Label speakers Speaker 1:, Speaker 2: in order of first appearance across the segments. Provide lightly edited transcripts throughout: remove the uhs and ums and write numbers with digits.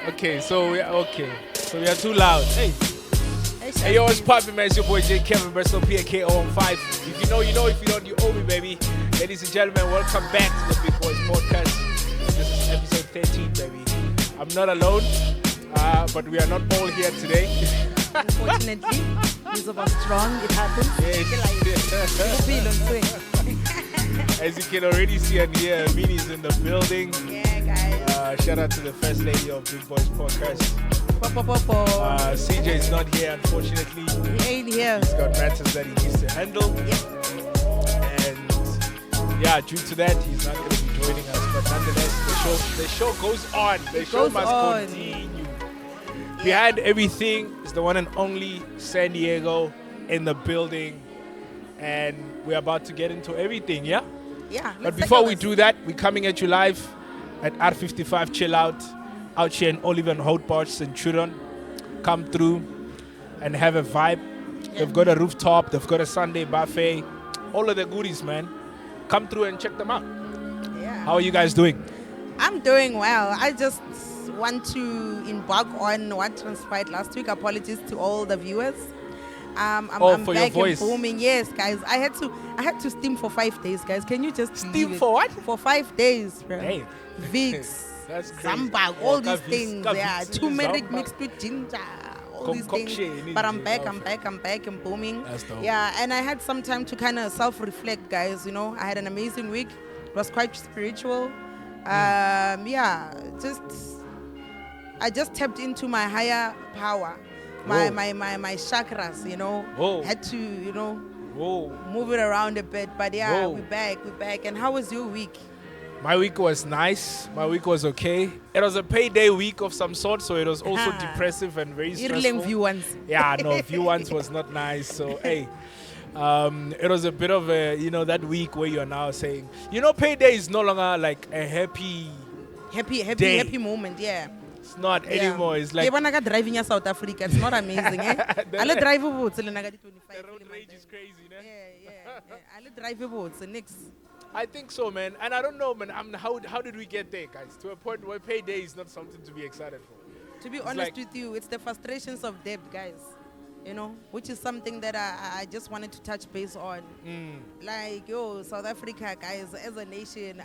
Speaker 1: Okay, so we are too loud. Hey, hey, yo, what's poppin', man? It's your boy J Kevin, Bristol PAK 015. If you know, you know. If you don't, you owe me, baby. Ladies and gentlemen, welcome back to the Big Boys Podcast. This is episode 13, baby. I'm not alone, but we are not all here today.
Speaker 2: Unfortunately, those of us strong, it happens.
Speaker 1: As you can already see and hear, Minnie's in the building.
Speaker 2: Yeah, guys.
Speaker 1: Shout out to the first lady of Big Boys Podcast. CJ is not here, unfortunately.
Speaker 2: He ain't here.
Speaker 1: He's got matters that he needs to handle.
Speaker 2: Yep.
Speaker 1: And yeah, due to that, he's not going to be joining us. But nonetheless, the show goes on. The show must continue. Behind everything is the one and only San Diego in the building. And we're about to get into everything, yeah?
Speaker 2: Yeah.
Speaker 1: But before we do that, we're coming at you live at R55 Chill Out here in Olive and Houtbach, Centurion. Come through and have a vibe. Yeah. They've got a rooftop, they've got a Sunday buffet, all of the goodies, man. Come through and check them out.
Speaker 2: Yeah.
Speaker 1: How are you guys doing?
Speaker 2: I'm doing well. I just want to embark on what transpired last week. Apologies to all the viewers. I'm
Speaker 1: for
Speaker 2: back
Speaker 1: your
Speaker 2: and
Speaker 1: voice.
Speaker 2: booming. Yes, guys. I had to steam for 5 days, guys. Can you just
Speaker 1: steam for what?
Speaker 2: For 5 days, bro.
Speaker 1: Hey.
Speaker 2: Vicks,
Speaker 1: That's crazy.
Speaker 2: Zambag, all these
Speaker 1: Vicks,
Speaker 2: things. Yeah, turmeric mixed with ginger. All these things. But I'm back and booming.
Speaker 1: That's dope.
Speaker 2: Yeah, and I had some time to kind of self-reflect, guys. You know, I had an amazing week. It was quite spiritual. Yeah, I just tapped into my higher power. My chakras, you know.
Speaker 1: Whoa.
Speaker 2: Had to, you know,
Speaker 1: Whoa.
Speaker 2: move it around a bit. But yeah,
Speaker 1: Whoa.
Speaker 2: we're back. And how was your week?
Speaker 1: My week was nice. My week was okay. It was a payday week of some sort, so it was also depressive and very stressful. Yeah, no, view once was not nice. So, hey, it was a bit of a, you know, that week where you're now saying, you know, payday is no longer like a happy
Speaker 2: moment, yeah.
Speaker 1: It's not anymore. It's like...
Speaker 2: When I got driving in South Africa, it's not amazing, eh? I'll drive a boat.
Speaker 1: The road rage is crazy, ne?
Speaker 2: Yeah. I'll drive a boat, so next.
Speaker 1: I think so, man. And I don't know, man. How did we get there, guys? To a point where payday is not something to be excited for.
Speaker 2: To be honest with you, it's the frustrations of debt, guys. You know, which is something that I just wanted to touch base on. Like, South Africa, guys, as a nation,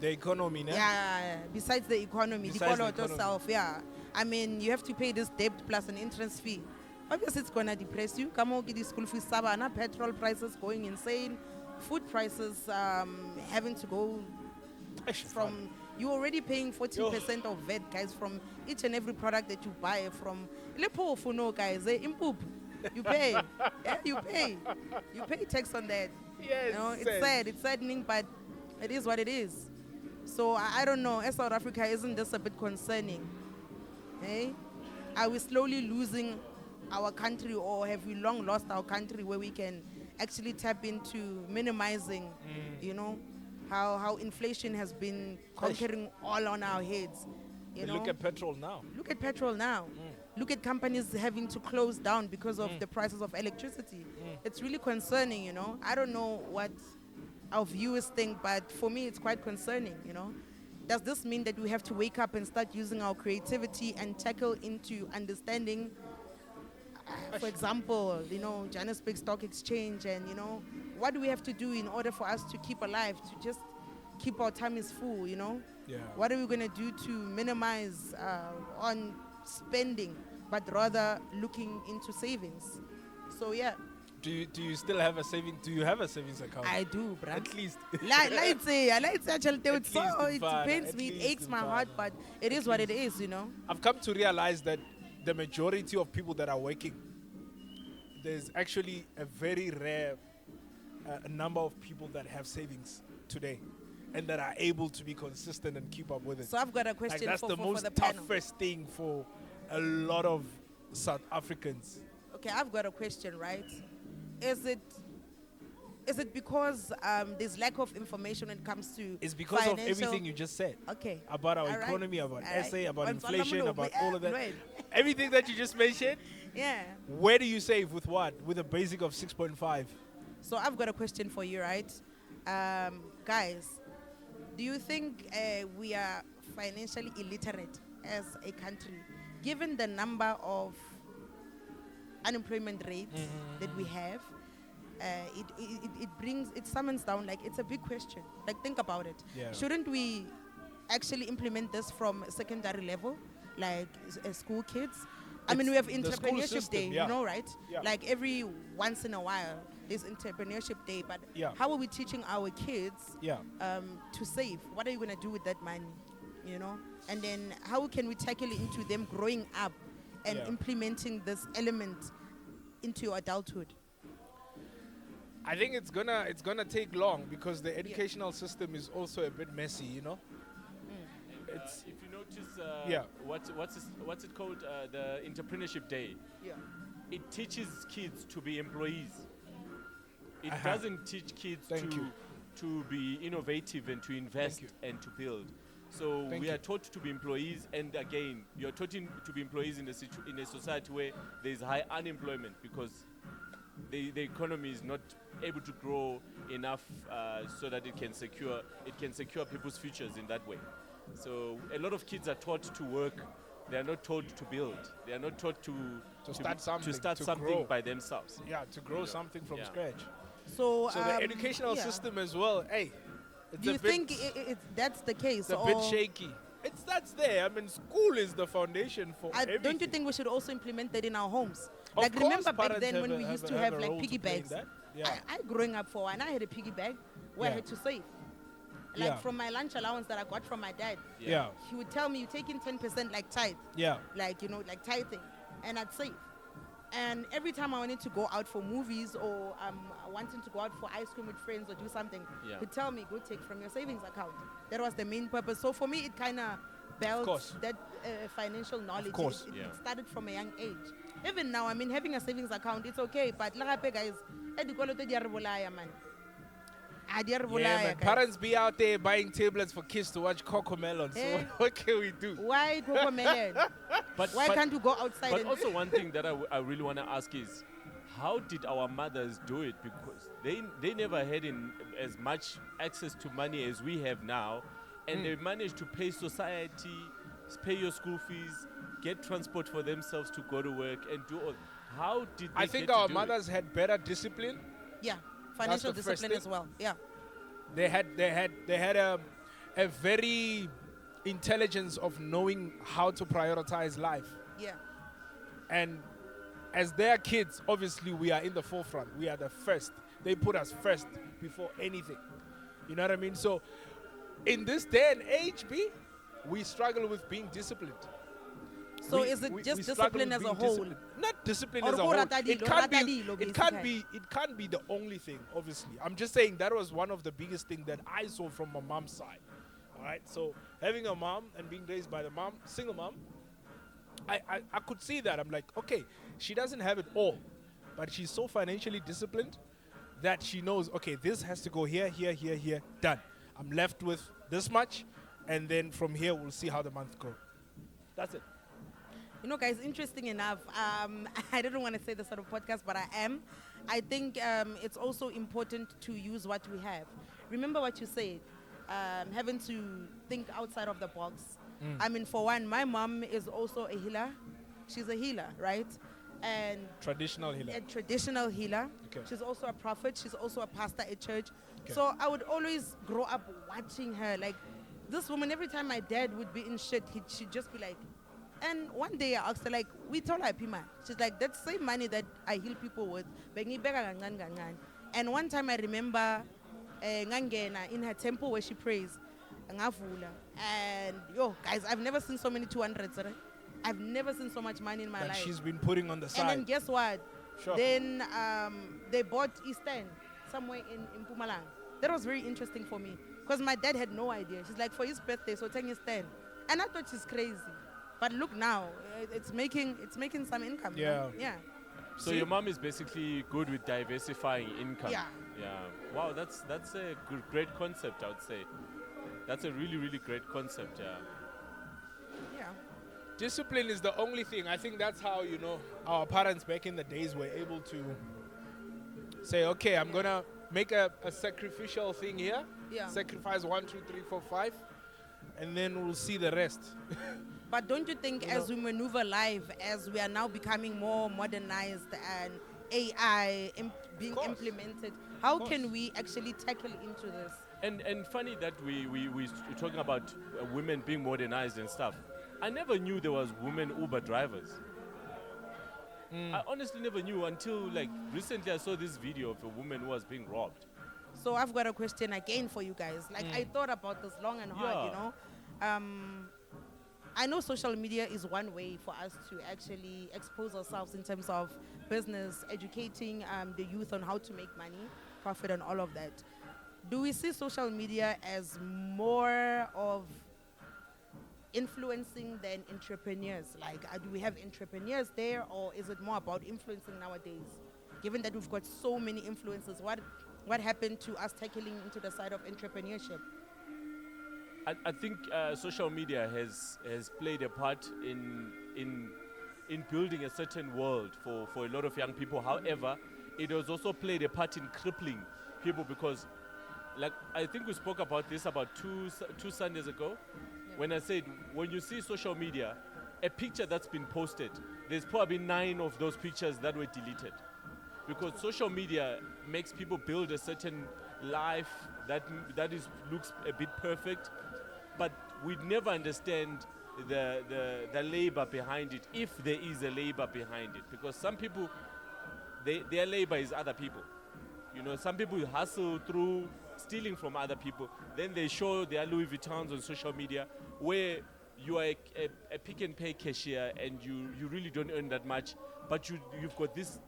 Speaker 1: the economy, ne?
Speaker 2: Yeah, besides the economy, itself, yeah. I mean, you have to pay this debt plus an entrance fee. Obviously, it's going to depress you. Come on, get the school fees, sabana, petrol prices going insane, food prices having to go from... You're already paying 40% of VAT, guys, from each and every product that you buy from. Guys, you pay. Yeah, you pay. You pay tax on that.
Speaker 1: Yes.
Speaker 2: You know, it's sad. It's saddening, but it is what it is. So I don't know. As South Africa, isn't this a bit concerning? Hey, are we slowly losing our country, or have we long lost our country where we can actually tap into minimizing, you know, how inflation has been conquering all on our heads. You know?
Speaker 1: Look at petrol now.
Speaker 2: Look at companies having to close down because of the prices of electricity. It's really concerning, you know. I don't know what our viewers think, but for me it's quite concerning, you know. Does this mean that we have to wake up and start using our creativity and tackle into understanding, for example, you know, Johannesburg Stock Exchange, and, you know, what do we have to do in order for us to keep alive, to just keep our tummies full, you know?
Speaker 1: Yeah.
Speaker 2: What are we going to do to minimize on spending, but rather looking into savings? So, yeah.
Speaker 1: Do you still have a saving? Do you have a savings account?
Speaker 2: I do, bruh.
Speaker 1: At least.
Speaker 2: It pains me, it aches my heart, but it is what it is, you know?
Speaker 1: I've come to realize that the majority of people that are working, there's actually a very rare number of people that have savings today and that are able to be consistent and keep up with it.
Speaker 2: So I've got a question
Speaker 1: that's
Speaker 2: for
Speaker 1: the most
Speaker 2: the panel.
Speaker 1: toughest thing for a lot of South Africans.
Speaker 2: Okay, I've got a question, right? Is it because there's lack of information when it comes to
Speaker 1: It's because of everything you just said.
Speaker 2: Okay.
Speaker 1: About our
Speaker 2: All right.
Speaker 1: economy, about
Speaker 2: All
Speaker 1: SA,
Speaker 2: right.
Speaker 1: about
Speaker 2: Once
Speaker 1: inflation,
Speaker 2: I'm
Speaker 1: about
Speaker 2: alone,
Speaker 1: all of that.
Speaker 2: right.
Speaker 1: Everything that you just mentioned.
Speaker 2: Yeah.
Speaker 1: Where do you save? With what? With a basic of 6.5.
Speaker 2: So I've got a question for you, right? Guys, do you think we are financially illiterate as a country, given the number of unemployment rates that we have. It summons down, like, it's a big question. Like, think about it.
Speaker 1: Yeah.
Speaker 2: Shouldn't we actually implement this from secondary level, like school kids? I mean, we have
Speaker 1: the school
Speaker 2: entrepreneurship
Speaker 1: system,
Speaker 2: day,
Speaker 1: yeah.
Speaker 2: you know, right?
Speaker 1: Yeah.
Speaker 2: Like every once in a while, there's entrepreneurship day. But
Speaker 1: Yeah.
Speaker 2: how are we teaching our kids
Speaker 1: Yeah.
Speaker 2: to save? What are you going to do with that money? You know? And then how can we tackle it into them growing up and
Speaker 1: Yeah.
Speaker 2: implementing this element into your adulthood?
Speaker 1: I think it's gonna take long because the educational system is also a bit messy, you know. It's
Speaker 3: If you notice,
Speaker 1: Yeah.
Speaker 3: what's it called? The entrepreneurship day.
Speaker 2: Yeah.
Speaker 3: It teaches kids to be employees. It
Speaker 1: Uh-huh.
Speaker 3: doesn't teach kids
Speaker 1: Thank you.
Speaker 3: to be innovative and to invest
Speaker 1: you.
Speaker 3: and to build. So
Speaker 1: Thank
Speaker 3: we
Speaker 1: you.
Speaker 3: are taught to be employees, and again, you're taught to be employees in a society where there's high unemployment because the economy is not able to grow enough so that it can secure people's futures in that way. So a lot of kids are taught to work. They are not taught to build. They are not taught to
Speaker 1: start something, to
Speaker 3: something
Speaker 1: grow.
Speaker 3: by themselves.
Speaker 1: yeah, to grow something from
Speaker 3: Yeah.
Speaker 1: scratch.
Speaker 2: So,
Speaker 1: So the educational
Speaker 2: yeah.
Speaker 1: system as well. Hey, it's
Speaker 2: Do
Speaker 1: a
Speaker 2: you
Speaker 1: bit,
Speaker 2: think that's the case?
Speaker 1: it's a
Speaker 2: or
Speaker 1: bit shaky. That's there. I mean, school is the foundation for everything.
Speaker 2: don't you think we should also implement that in our homes?
Speaker 1: Of
Speaker 2: Like,
Speaker 1: course,
Speaker 2: remember back
Speaker 1: parents
Speaker 2: then
Speaker 1: have
Speaker 2: when
Speaker 1: a-
Speaker 2: we used
Speaker 1: have
Speaker 2: to
Speaker 1: a-
Speaker 2: have
Speaker 1: have a
Speaker 2: like
Speaker 1: role to
Speaker 2: piggy
Speaker 1: play in
Speaker 2: bags?
Speaker 1: that. Yeah.
Speaker 2: I growing up for, and I had a piggy bag where I
Speaker 1: Yeah.
Speaker 2: had to save. Like
Speaker 1: Yeah.
Speaker 2: from my lunch allowance that I got from my dad.
Speaker 1: Yeah.
Speaker 2: He would tell me, you take in 10% like tithe,
Speaker 1: Yeah.
Speaker 2: like, you know, like tithing, and I'd save. And every time I wanted to go out for movies or wanting to go out for ice cream with friends or do something,
Speaker 3: Yeah.
Speaker 2: he'd tell me, go take from your savings account. That was the main purpose. So for me, it kind of built
Speaker 1: course.
Speaker 2: that financial knowledge.
Speaker 1: course.
Speaker 2: It
Speaker 3: Yeah.
Speaker 2: started from a young age. Even now, I mean, having a savings account, it's okay. But lagape, guys, man.
Speaker 1: Yeah, man. Parents be out there buying tablets for kids to watch Cocomelon. So
Speaker 2: Eh.
Speaker 1: what can we do?
Speaker 2: Why Cocomelon? Why can't you go outside?
Speaker 3: But
Speaker 2: and
Speaker 3: also one thing that I really want to ask is, how did our mothers do it? Because they never had as much access to money as we have now, and they managed to pay society, pay your school fees, get transport for themselves to go to work and do all. How did they
Speaker 1: I think
Speaker 3: get to
Speaker 1: our
Speaker 3: do
Speaker 1: mothers had better discipline.
Speaker 2: yeah, financial
Speaker 1: the first
Speaker 2: discipline
Speaker 1: thing.
Speaker 2: as well. Yeah.
Speaker 1: They had a very intelligence of knowing how to prioritize life.
Speaker 2: Yeah.
Speaker 1: And as their kids, obviously we are in the forefront. We are the first. They put us first before anything. You know what I mean? So in this day and age, we struggle with being disciplined.
Speaker 2: So
Speaker 1: We-
Speaker 2: is it
Speaker 1: we-
Speaker 2: just
Speaker 1: we struggle
Speaker 2: discipline
Speaker 1: with
Speaker 2: as a
Speaker 1: being
Speaker 2: whole?
Speaker 1: disciplined. Not discipline
Speaker 2: Or
Speaker 1: as a
Speaker 2: go
Speaker 1: whole.
Speaker 2: ratadilo,
Speaker 1: It can't be.
Speaker 2: ratadilo,
Speaker 1: It can't
Speaker 2: basically.
Speaker 1: be. It can't be the only thing. Obviously, I'm just saying that was one of the biggest things that I saw from my mom's side. All right. So having a mom and being raised by the mom, single mom, I could see that. I'm like, okay, she doesn't have it all, but she's so financially disciplined that she knows, okay, this has to go here, here, here, here. Done. I'm left with this much, and then from here we'll see how the month goes. That's it.
Speaker 2: You know, guys, interesting enough, I didn't want to say this on a podcast, but I am. I think it's also important to use what we have. Remember what you said, having to think outside of the box. I mean, for one, my mom is also a healer. She's a healer, right? And
Speaker 1: Traditional healer.
Speaker 2: a traditional healer.
Speaker 1: Okay.
Speaker 2: She's also a prophet. She's also a pastor at church.
Speaker 1: Okay.
Speaker 2: So I would always grow up watching her. Like, this woman, every time my dad would be in shit, she'd just be like, and one day I asked her, like, we told her, Pima. She's like, that same money that I heal people with, and one time I remember ngangena in her temple where she prays, ngavula. And yo, guys, I've never seen so many 200s. Right? I've never seen so much money in my
Speaker 1: That
Speaker 2: life.
Speaker 1: she's been putting on the
Speaker 2: And
Speaker 1: side.
Speaker 2: then guess what?
Speaker 1: Sure.
Speaker 2: Then they bought Eastern somewhere in Mpumalanga. That was very interesting for me because my dad had no idea. She's like, for his birthday, so take Eastern. And I thought she's crazy. But look now, it's making some income. you know?
Speaker 1: Yeah.
Speaker 2: Yeah.
Speaker 3: So
Speaker 1: See?
Speaker 3: your mom is basically good with diversifying income.
Speaker 2: Yeah.
Speaker 3: Yeah. Wow, that's a great concept, I would say. That's a really, really great concept, yeah.
Speaker 2: Yeah.
Speaker 1: Discipline is the only thing. I think that's how, our parents back in the days were able to say, okay, I'm going to make a sacrificial thing here.
Speaker 2: Yeah.
Speaker 1: Sacrifice 1, 2, 3, 4, 5. and then we'll see the rest.
Speaker 2: But don't you think as we maneuver live, as we are now becoming more modernized and AI being
Speaker 1: course.
Speaker 2: implemented, how
Speaker 1: course.
Speaker 2: can we actually tackle into this?
Speaker 3: And funny that we talking about women being modernized and stuff. I never knew there was women Uber drivers. I honestly never knew until like recently I saw this video of a woman who was being robbed.
Speaker 2: So I've got a question again for you guys. Like I thought about this long and hard, you know. I know social media is one way for us to actually expose ourselves in terms of business, educating the youth on how to make money, profit, and all of that. Do we see social media as more of influencing than entrepreneurs? Like, do we have entrepreneurs there, or is it more about influencing nowadays? Given that we've got so many influencers, what happened to us tackling into the side of entrepreneurship?
Speaker 3: I think social media has played a part in building a certain world for a lot of young people. However, it has also played a part in crippling people because, like I think we spoke about this about two Sundays ago, when I said when you see social media, a picture that's been posted, there's probably 9 of those pictures that were deleted, because social media makes people build a certain life that looks a bit perfect, but we never understand the labor behind it, if there is a labor behind it, because some people, their labor is other people. You know, some people hustle through stealing from other people, then they show their Louis Vuittons on social media, where you are a pick and pay cashier and you really don't earn that much, but you've got this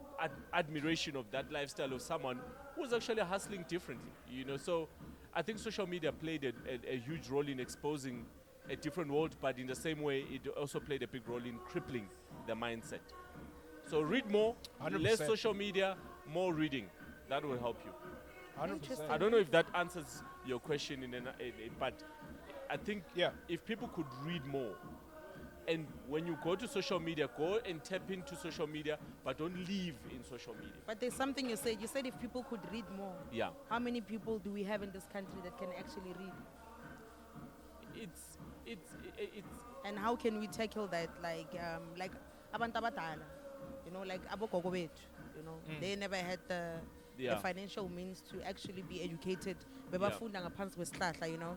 Speaker 3: admiration of that lifestyle of someone who's actually hustling differently, you know. So I think social media played a huge role in exposing a different world, but in the same way, it also played a big role in crippling the mindset. So read more,
Speaker 1: 100%.
Speaker 3: less social media, more reading. That will help you.
Speaker 1: 100%.
Speaker 3: I don't know if that answers your question, but I think if people could read more, and when you go to social media, go and tap into social media, but don't live in social media.
Speaker 2: But there's something you said. You said if people could read more.
Speaker 3: Yeah.
Speaker 2: How many people do we have in this country that can actually read?
Speaker 3: It's
Speaker 2: And how can we tackle that? Like abantu abadala, you know, like abogogo bethu, you know, they never had the financial means to actually be educated. Bebafunda ngaphansi kwesihlahla, you know,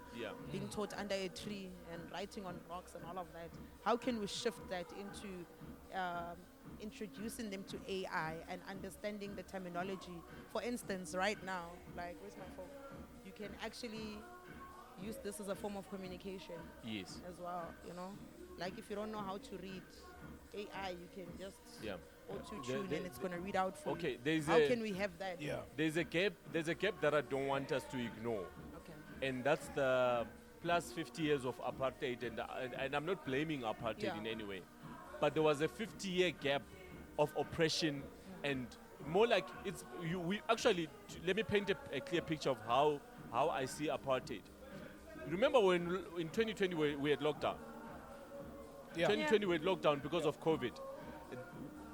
Speaker 2: being taught under a tree and writing on rocks and all of that. How can we shift that into introducing them to AI and understanding the terminology? For instance, right now, like, where's my phone? You can actually use this as a form of communication.
Speaker 3: Yes.
Speaker 2: As well, you know, like if you don't know how to read AI, you can just auto-tune and it's going to read out for you. How can we have that?
Speaker 3: There's a gap that I don't want us to ignore.
Speaker 2: Okay.
Speaker 3: And that's the plus 50 years of apartheid, and I'm not blaming apartheid in any way, but there was a 50-year gap of oppression, and more like let me paint a clear picture of how I see apartheid. Remember when in 2020 we had lockdown? 2020 we had lockdown because of COVID.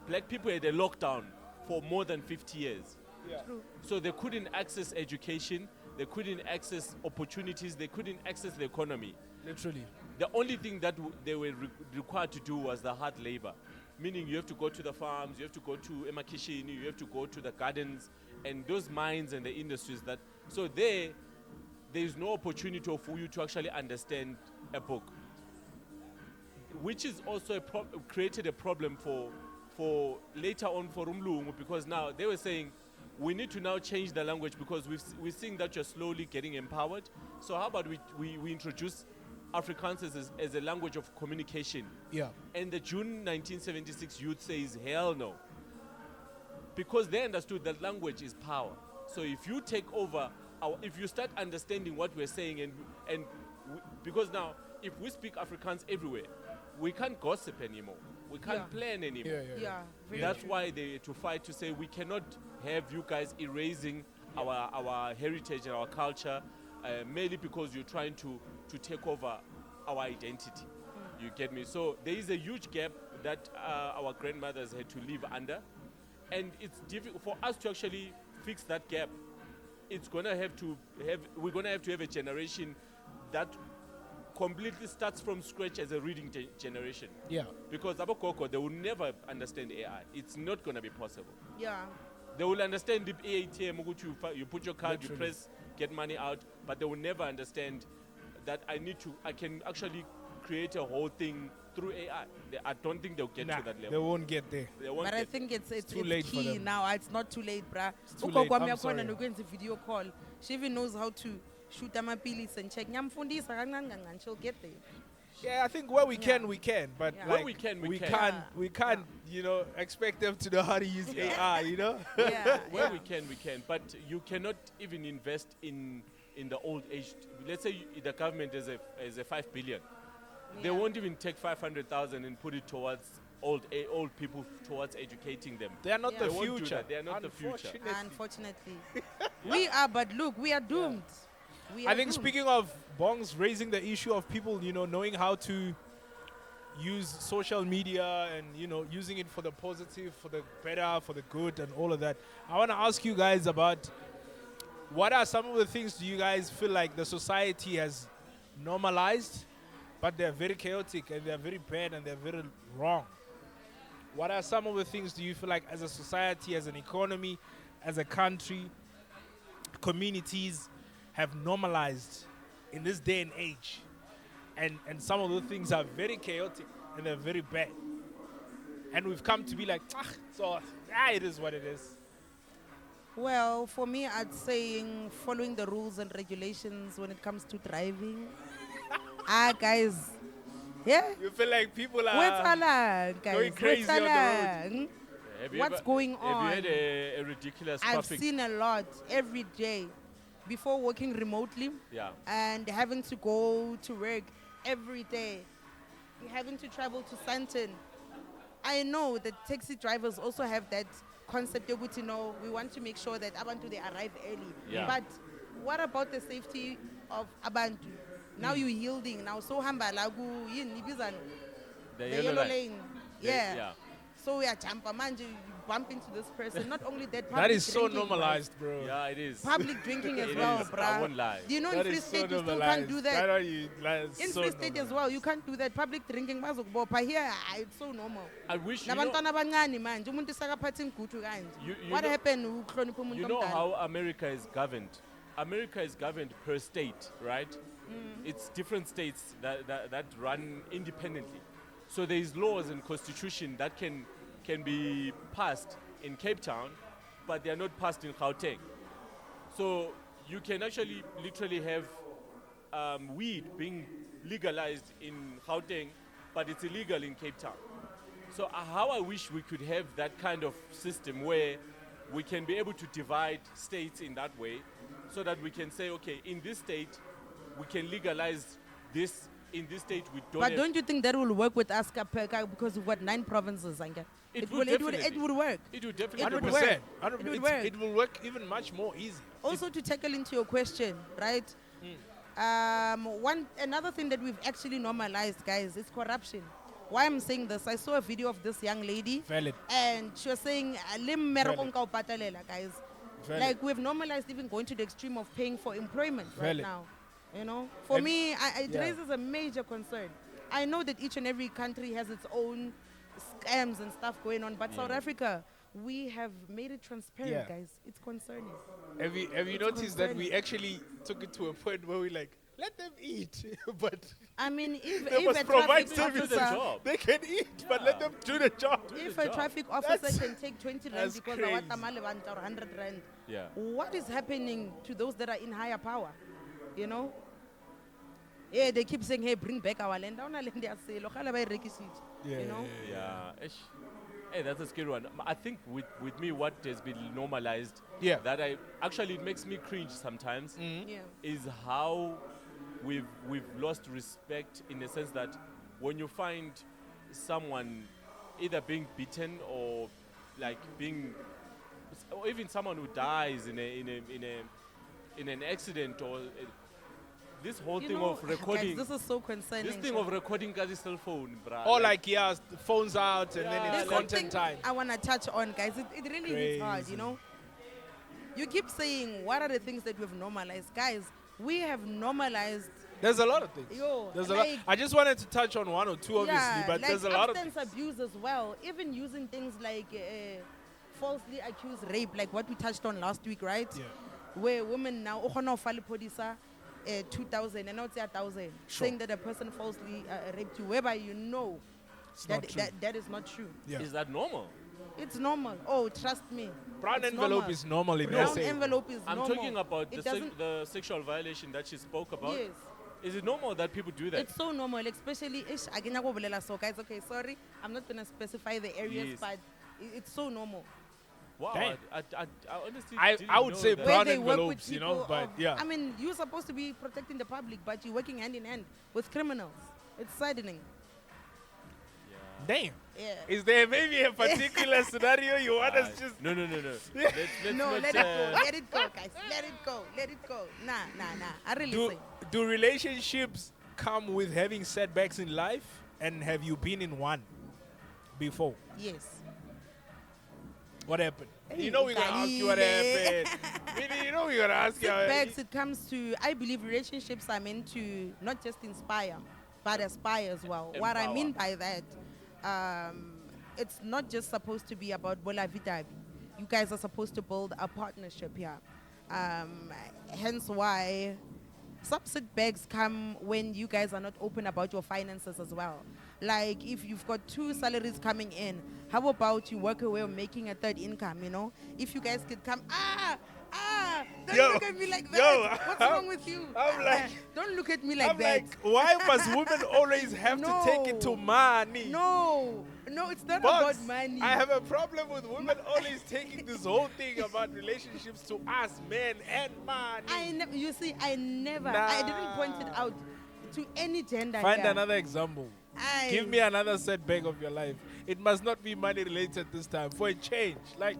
Speaker 3: Black people had a lockdown for more than 50 years.
Speaker 2: True.
Speaker 3: So they couldn't access education, they couldn't access opportunities, they couldn't access the economy.
Speaker 1: Literally.
Speaker 3: The only thing that they were required to do was the hard labor. Meaning you have to go to the farms, you have to go to emakishini, you have to go to the gardens, and those mines and the industries that... So there is no opportunity for you to actually understand a book. Which is also created a problem for later on for Umlungu, because now they were saying we need to now change the language because we're seeing that you're slowly getting empowered. So how about we introduce Afrikaans as a language of communication?
Speaker 1: Yeah.
Speaker 3: And the June 1976 youth says hell no, because they understood that language is power. So if you take over, if you start understanding what we're saying, because now if we speak Afrikaans everywhere, we can't gossip anymore. We can't plan anymore. That's why they had to fight to say we cannot have you guys erasing our heritage and our culture merely because you're trying to take over our identity. You get me? So there is a huge gap that our grandmothers had to live under, and it's difficult for us to actually fix that gap. We're gonna have to have a generation that completely starts from scratch as a reading generation.
Speaker 1: Yeah.
Speaker 3: Because Abokoko, they will never understand AI. It's not going to be possible.
Speaker 2: Yeah.
Speaker 3: They will understand the ATM, which you put your card, you
Speaker 1: Literally.
Speaker 3: press, get money out, but they will never understand that I can actually create a whole thing through AI. I don't think they'll get
Speaker 1: Nah,
Speaker 3: to that
Speaker 1: they
Speaker 3: level.
Speaker 1: won't get there.
Speaker 3: They won't
Speaker 2: But I
Speaker 3: get
Speaker 2: think it's
Speaker 1: too late for
Speaker 2: key
Speaker 1: them.
Speaker 2: now. It's not too late, bruh.
Speaker 1: too late.
Speaker 2: Ugogo wami
Speaker 1: I'm
Speaker 2: yakhona
Speaker 1: sorry.
Speaker 2: nokwenza video call. She even knows how to shoot amapilisi and check. Nyamfundisa kancane kancane. She'll get there.
Speaker 1: Yeah, I think where we can,
Speaker 2: Yeah.
Speaker 1: we can. But
Speaker 2: Yeah.
Speaker 1: like,
Speaker 3: Where we can, we can.
Speaker 1: can't,
Speaker 2: Yeah.
Speaker 1: we can't, expect them to know how to use AI,
Speaker 2: Yeah.
Speaker 3: Where
Speaker 2: yeah.
Speaker 3: we can, but you cannot even invest in the old age. Let's say the government is a 5 billion. They
Speaker 2: Yeah.
Speaker 3: won't even take 500,000 and put it towards old people, towards educating them.
Speaker 1: They are not
Speaker 2: Yeah.
Speaker 1: the
Speaker 3: They won't do
Speaker 1: future.
Speaker 3: that. They are not the future.
Speaker 2: Unfortunately. We are, but look, we are doomed. We are
Speaker 1: I think
Speaker 2: doomed.
Speaker 1: speaking of Bongs raising the issue of people, knowing how to use social media and, using it for the positive, for the better, for the good and all of that. I want to ask you guys about what are some of the things do you guys feel like the society has normalized, but they're very chaotic and they're very bad and they're very wrong? What are some of the things do you feel like as a society, as an economy, as a country, communities have normalized in this day and age? And some of the things are very chaotic and they're very bad. And we've come to be like, it is what it is.
Speaker 2: Well, for me, I'd say following the rules and regulations when it comes to driving. Guys. Yeah.
Speaker 1: You feel like people
Speaker 2: What's
Speaker 1: are
Speaker 2: guys?
Speaker 1: going crazy on the road.
Speaker 3: Have you
Speaker 2: What's
Speaker 3: ever-
Speaker 2: going
Speaker 3: Have
Speaker 2: on?
Speaker 3: you had a ridiculous
Speaker 2: I've
Speaker 3: traffic?
Speaker 2: seen a lot every day before working remotely
Speaker 3: Yeah.
Speaker 2: and having to go to work every day, having to travel to Santon. I know that taxi drivers also have that concept of, we want to make sure that Abantu, they arrive early.
Speaker 3: Yeah.
Speaker 2: But what about the safety of Abantu? Now you're yielding. Now, so hamba lagu the yellow lane. Yeah. So we are jumper man, you bump into this person. Not only that, public
Speaker 1: That is so
Speaker 2: drinking, bruh.
Speaker 1: normalized, bro.
Speaker 3: Yeah, it is.
Speaker 2: Public drinking as
Speaker 3: It
Speaker 2: well,
Speaker 3: is. I
Speaker 2: bruh.
Speaker 3: won't lie.
Speaker 2: Do you know
Speaker 1: That
Speaker 2: in Free
Speaker 1: is so
Speaker 2: State you still
Speaker 1: normalized.
Speaker 2: can't do that? In
Speaker 1: so
Speaker 2: Free State as
Speaker 1: normalized.
Speaker 2: well, you can't do that. Public drinking, bazokubopha. Here, it's so normal.
Speaker 3: I wish you know,
Speaker 2: Nabantwana abancane manje umuntu sakaphatha inguthu kanje.
Speaker 3: You
Speaker 2: What
Speaker 3: know-
Speaker 2: happened uhlonipha umuntu
Speaker 3: you know
Speaker 2: omdala?
Speaker 3: how America is governed. America is governed per state, right? It's different states that run independently. So there is laws and constitution that can be passed in Cape Town, but they are not passed in Gauteng. So you can actually literally have weed being legalized in Gauteng, but it's illegal in Cape Town. So how I wish we could have that kind of system where we can be able to divide states in that way, so that we can say, okay, in this state, we can legalize this. In this state, we don't.
Speaker 2: But
Speaker 3: have-
Speaker 2: don't you think that will work with us because we've got 9 provinces, Anka?
Speaker 3: It
Speaker 2: will
Speaker 3: would
Speaker 2: it would
Speaker 3: definitely.
Speaker 2: work.
Speaker 3: It would definitely.
Speaker 2: It would
Speaker 1: 100%.
Speaker 2: work.
Speaker 1: 100%.
Speaker 2: It would work.
Speaker 1: It will work even much more easy.
Speaker 2: Also, to tackle into your question, right? Another thing that we've actually normalized, guys, is corruption. Why I'm saying this? I saw a video of this young lady,
Speaker 1: Valid.
Speaker 2: and she was saying, "Lim merong ka upatalela," guys.
Speaker 1: Valid.
Speaker 2: Like we've normalized even going to the extreme of paying for employment right
Speaker 1: Valid.
Speaker 2: now. For
Speaker 1: And-
Speaker 2: me, it
Speaker 1: yeah.
Speaker 2: raises a major concern. I know that each and every country has its own scams and stuff going on, but South Africa, we have made it transparent,
Speaker 1: Yeah.
Speaker 2: guys. It's concerning.
Speaker 1: Have you
Speaker 2: It's
Speaker 1: noticed that we
Speaker 2: concerning.
Speaker 1: actually took it to a point where we like, let them eat, but
Speaker 2: I mean, if
Speaker 1: they must
Speaker 2: a
Speaker 1: provide
Speaker 2: traffic
Speaker 1: services.
Speaker 3: the
Speaker 2: officer,
Speaker 3: job.
Speaker 1: They can eat, but let them do the job.
Speaker 2: if
Speaker 3: the
Speaker 2: a
Speaker 3: job.
Speaker 2: traffic officer
Speaker 1: That's-
Speaker 2: can take 20 rand
Speaker 1: that's
Speaker 2: because
Speaker 1: crazy.
Speaker 2: of tamale banta or 100 rand,
Speaker 3: Yeah.
Speaker 2: what is happening to those that are in higher power? Yeah, they keep saying, hey, bring back our land.
Speaker 3: Yeah. Ish. Hey, that's a scary one. I think with me, what has been normalized,
Speaker 1: Yeah.
Speaker 3: that it makes me cringe sometimes,
Speaker 2: Yeah.
Speaker 3: is how we've lost respect, in the sense that when you find someone either being beaten or like or even someone who dies in an accident, or this whole thing of recording.
Speaker 2: Guys, this is so concerning.
Speaker 3: This thing of recording Kazi's cell phone, bruh.
Speaker 1: Or like, yeah, the phone's out and then
Speaker 3: Yeah.
Speaker 1: it's
Speaker 2: There's
Speaker 1: content
Speaker 2: something
Speaker 1: time.
Speaker 2: I want to touch on, guys. It really hits hard,
Speaker 1: Crazy.
Speaker 2: You keep saying, what are the things that we've normalized? Guys, we have normalized
Speaker 1: There's a lot of things.
Speaker 2: Yo,
Speaker 1: There's a lot.
Speaker 2: like-
Speaker 1: I just wanted to touch on one or two, obviously, but
Speaker 2: like
Speaker 1: there's a lot of
Speaker 2: substance
Speaker 1: things.
Speaker 2: abuse as well. Even using things like falsely accused rape, like what we touched on last week, right?
Speaker 1: Yeah.
Speaker 2: Where women now, 2,000 and now it's 1,000,
Speaker 1: Sure.
Speaker 2: saying that a person falsely raped you, whereby you know
Speaker 1: It's
Speaker 2: that,
Speaker 1: not true.
Speaker 2: that is not true.
Speaker 1: Yeah.
Speaker 3: Is that normal?
Speaker 2: It's normal. Oh, trust me.
Speaker 1: Brown
Speaker 2: It's
Speaker 1: envelope
Speaker 2: normal.
Speaker 1: is normal in
Speaker 2: Brown
Speaker 1: SA.
Speaker 2: envelope is
Speaker 3: I'm
Speaker 2: normal.
Speaker 3: talking about
Speaker 2: It
Speaker 3: the,
Speaker 2: doesn't-
Speaker 3: the sexual violation that she spoke about.
Speaker 2: Yes.
Speaker 3: Is it normal that people do that?
Speaker 2: It's so normal, especially so guys, okay, sorry, I'm not gonna specify the areas,
Speaker 3: Yes.
Speaker 2: but it's so normal.
Speaker 3: Wow,
Speaker 1: Damn.
Speaker 3: I honestly
Speaker 1: I
Speaker 3: didn't
Speaker 1: would
Speaker 3: know
Speaker 1: say
Speaker 3: that.
Speaker 1: brown
Speaker 2: Where they work
Speaker 1: envelopes,
Speaker 2: with
Speaker 1: you know,
Speaker 2: people
Speaker 1: but
Speaker 2: of-
Speaker 1: yeah.
Speaker 2: I mean, you're supposed to be protecting the public, but you're working hand in hand with criminals. It's saddening.
Speaker 1: Damn.
Speaker 2: Yeah.
Speaker 1: Is there maybe a particular scenario you want us just...
Speaker 3: No. Let's
Speaker 2: No,
Speaker 3: not,
Speaker 2: let it go. Let it go, guys. Let it go. Let it go. Nah. I really
Speaker 1: Do,
Speaker 2: say.
Speaker 1: do relationships come with having setbacks in life? And have you been in one before?
Speaker 2: Yes.
Speaker 1: What happened?
Speaker 2: Hey,
Speaker 1: You know we're going to ask you what
Speaker 2: Khalile.
Speaker 1: happened. Really, you know we're going to ask you...
Speaker 2: Setbacks, it comes to, I believe relationships are meant to not just inspire, but aspire as well. What I
Speaker 3: Empower.
Speaker 2: mean by that, it's not just supposed to be about bola vidavi. You guys are supposed to build a partnership here. Hence why some setbacks come when you guys are not open about your finances as well. Like if you've got 2 salaries coming in, how about you work away on making a 3rd income, you know? If you guys could come, don't
Speaker 1: Yo,
Speaker 2: look at me like that.
Speaker 1: yo,
Speaker 2: What's wrong with you?
Speaker 1: I'm like-
Speaker 2: don't look at me like
Speaker 1: I'm
Speaker 2: that.
Speaker 1: like, why must women always have to take it to money?
Speaker 2: No, it's not
Speaker 1: Bugs,
Speaker 2: about money.
Speaker 1: I have a problem with women always taking this whole thing about relationships to us, men, and money.
Speaker 2: I never,
Speaker 1: Nah.
Speaker 2: I didn't point it out to any gender.
Speaker 1: Find
Speaker 2: here.
Speaker 1: another example.
Speaker 2: I-
Speaker 1: Give me another setback of your life. It must not be money related this time for a change. Like,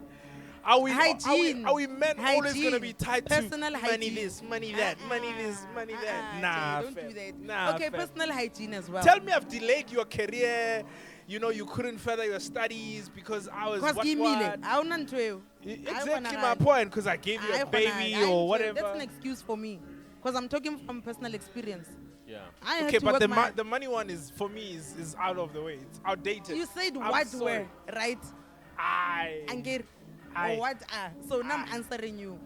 Speaker 1: are we
Speaker 2: Hygiene.
Speaker 1: Are we men always
Speaker 2: Hygiene.
Speaker 1: gonna be tied
Speaker 2: Personal
Speaker 1: to money
Speaker 2: hygiene.
Speaker 1: this, money that, money this, money that? Nah,
Speaker 2: don't
Speaker 1: fam.
Speaker 2: do that.
Speaker 1: Nah,
Speaker 2: okay,
Speaker 1: fam.
Speaker 2: personal hygiene as well.
Speaker 1: Tell me I've delayed your career. You know, you couldn't further your studies because I was
Speaker 2: Because
Speaker 1: what?
Speaker 2: give me that. I don't know you.
Speaker 1: Exactly my point. Because I gave you a baby or whatever.
Speaker 2: That's an excuse for me. Because I'm talking from personal experience.
Speaker 3: Yeah.
Speaker 2: I had
Speaker 1: Okay,
Speaker 2: to
Speaker 1: but
Speaker 2: work
Speaker 1: the money one is for me is out of the way. It's outdated.
Speaker 2: You said
Speaker 1: I'm
Speaker 2: what
Speaker 1: sorry.
Speaker 2: were, right? Angir.
Speaker 1: Aye.
Speaker 2: Or what are. So now I'm answering you.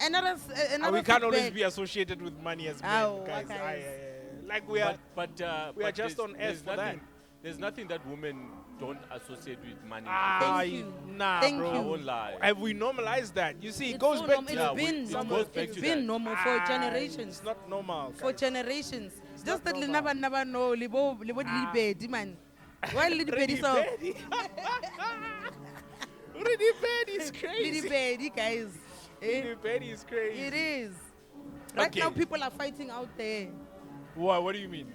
Speaker 2: Another
Speaker 1: We can't always
Speaker 2: feedback.
Speaker 1: be associated with money as men,
Speaker 2: Oh,
Speaker 1: guys.
Speaker 2: okay.
Speaker 1: Aye, aye, aye. Like we are.
Speaker 3: But
Speaker 1: we are
Speaker 3: but
Speaker 1: just
Speaker 3: there's-
Speaker 1: on
Speaker 3: there's
Speaker 1: S for that.
Speaker 3: nothing- There's nothing that women don't associate with money.
Speaker 2: Thank you.
Speaker 1: Nah,
Speaker 2: Thank
Speaker 1: bro.
Speaker 3: I won't lie.
Speaker 1: Have we normalized that? You see, it
Speaker 2: It's
Speaker 1: goes
Speaker 2: so
Speaker 1: back
Speaker 2: normal.
Speaker 1: to
Speaker 3: Yeah,
Speaker 2: It's been
Speaker 3: it
Speaker 2: normal.
Speaker 3: goes back
Speaker 2: It's
Speaker 3: to
Speaker 2: been
Speaker 3: that.
Speaker 2: normal for generations.
Speaker 1: It's not normal.
Speaker 2: For
Speaker 1: guys.
Speaker 2: generations. Just
Speaker 1: not
Speaker 2: that
Speaker 1: normal.
Speaker 2: never know. Libo libedi man. Why libedi so?
Speaker 1: Ready bed is crazy.
Speaker 2: Libedi guys. Eh?
Speaker 1: Ready bed is crazy.
Speaker 2: It is. Right
Speaker 1: Okay.
Speaker 2: now people are fighting out there.
Speaker 1: What do you mean?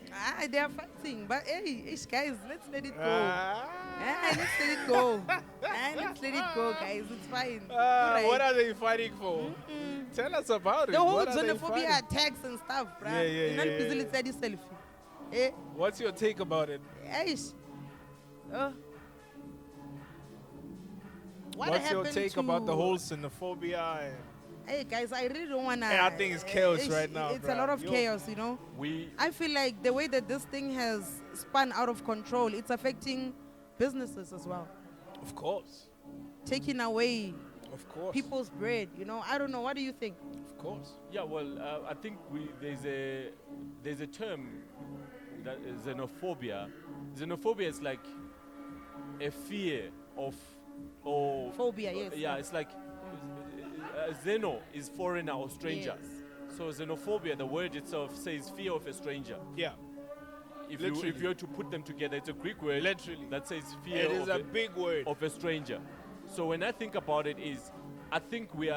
Speaker 2: They are fighting. But hey, guys, let's let it go.
Speaker 1: Ah.
Speaker 2: Let's let it go. Let's let it go, guys. It's fine.
Speaker 1: What
Speaker 2: Alright.
Speaker 1: are they fighting for? Tell us about it.
Speaker 2: The whole
Speaker 1: What are they
Speaker 2: xenophobia
Speaker 1: fighting?
Speaker 2: attacks and stuff, bruh.
Speaker 1: Yeah, yeah,
Speaker 2: You're not
Speaker 1: yeah,
Speaker 2: busy
Speaker 1: yeah.
Speaker 2: study selfie. Eh?
Speaker 1: What's your take about it?
Speaker 2: Eish. What
Speaker 1: What's your
Speaker 2: happened
Speaker 1: take about the
Speaker 2: to-
Speaker 1: whole xenophobia?
Speaker 2: Hey guys, I really don't wanna.
Speaker 1: Hey, I think it's chaos right now,
Speaker 2: It's a
Speaker 1: bruh.
Speaker 2: lot of
Speaker 1: Yo.
Speaker 2: chaos, you know.
Speaker 3: We
Speaker 2: I feel like the way that this thing has spun out of control, it's affecting businesses as well,
Speaker 1: Of course.
Speaker 2: taking away
Speaker 1: Of course.
Speaker 2: people's bread. You know, I don't know. What do you think?
Speaker 1: Of course.
Speaker 3: Yeah, well, I think there's a term that is xenophobia. Xenophobia is like a fear of or
Speaker 2: Phobia, yes.
Speaker 3: Yeah, it's like xeno is foreigner or stranger.
Speaker 2: Yes.
Speaker 3: So xenophobia, the word itself says fear of a stranger.
Speaker 1: Yeah.
Speaker 3: If
Speaker 1: Literally.
Speaker 3: you were to put them together, it's a Greek word.
Speaker 1: Literally.
Speaker 3: That says fear
Speaker 1: It is
Speaker 3: of
Speaker 1: a big word.
Speaker 3: of a stranger. So when I think about it, I think we've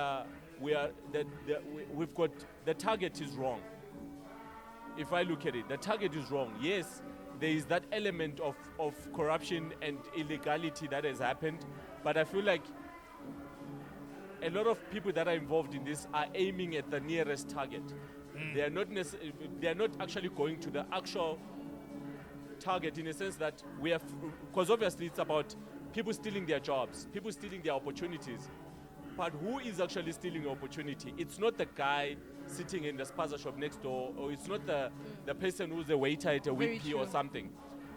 Speaker 3: got the target is wrong. If I look at it, the target is wrong. Yes, there is that element of corruption and illegality that has happened, but I feel like a lot of people that are involved in this are aiming at the nearest target. They are not they are not actually going to the actual target, in a sense that we have, because obviously it's about people stealing their jobs, people stealing their opportunities. But who is actually stealing the opportunity? It's not the guy sitting in the spaza shop next door, or it's not the person who's a waiter at a
Speaker 2: Very
Speaker 3: Whippy or
Speaker 2: true.
Speaker 3: something.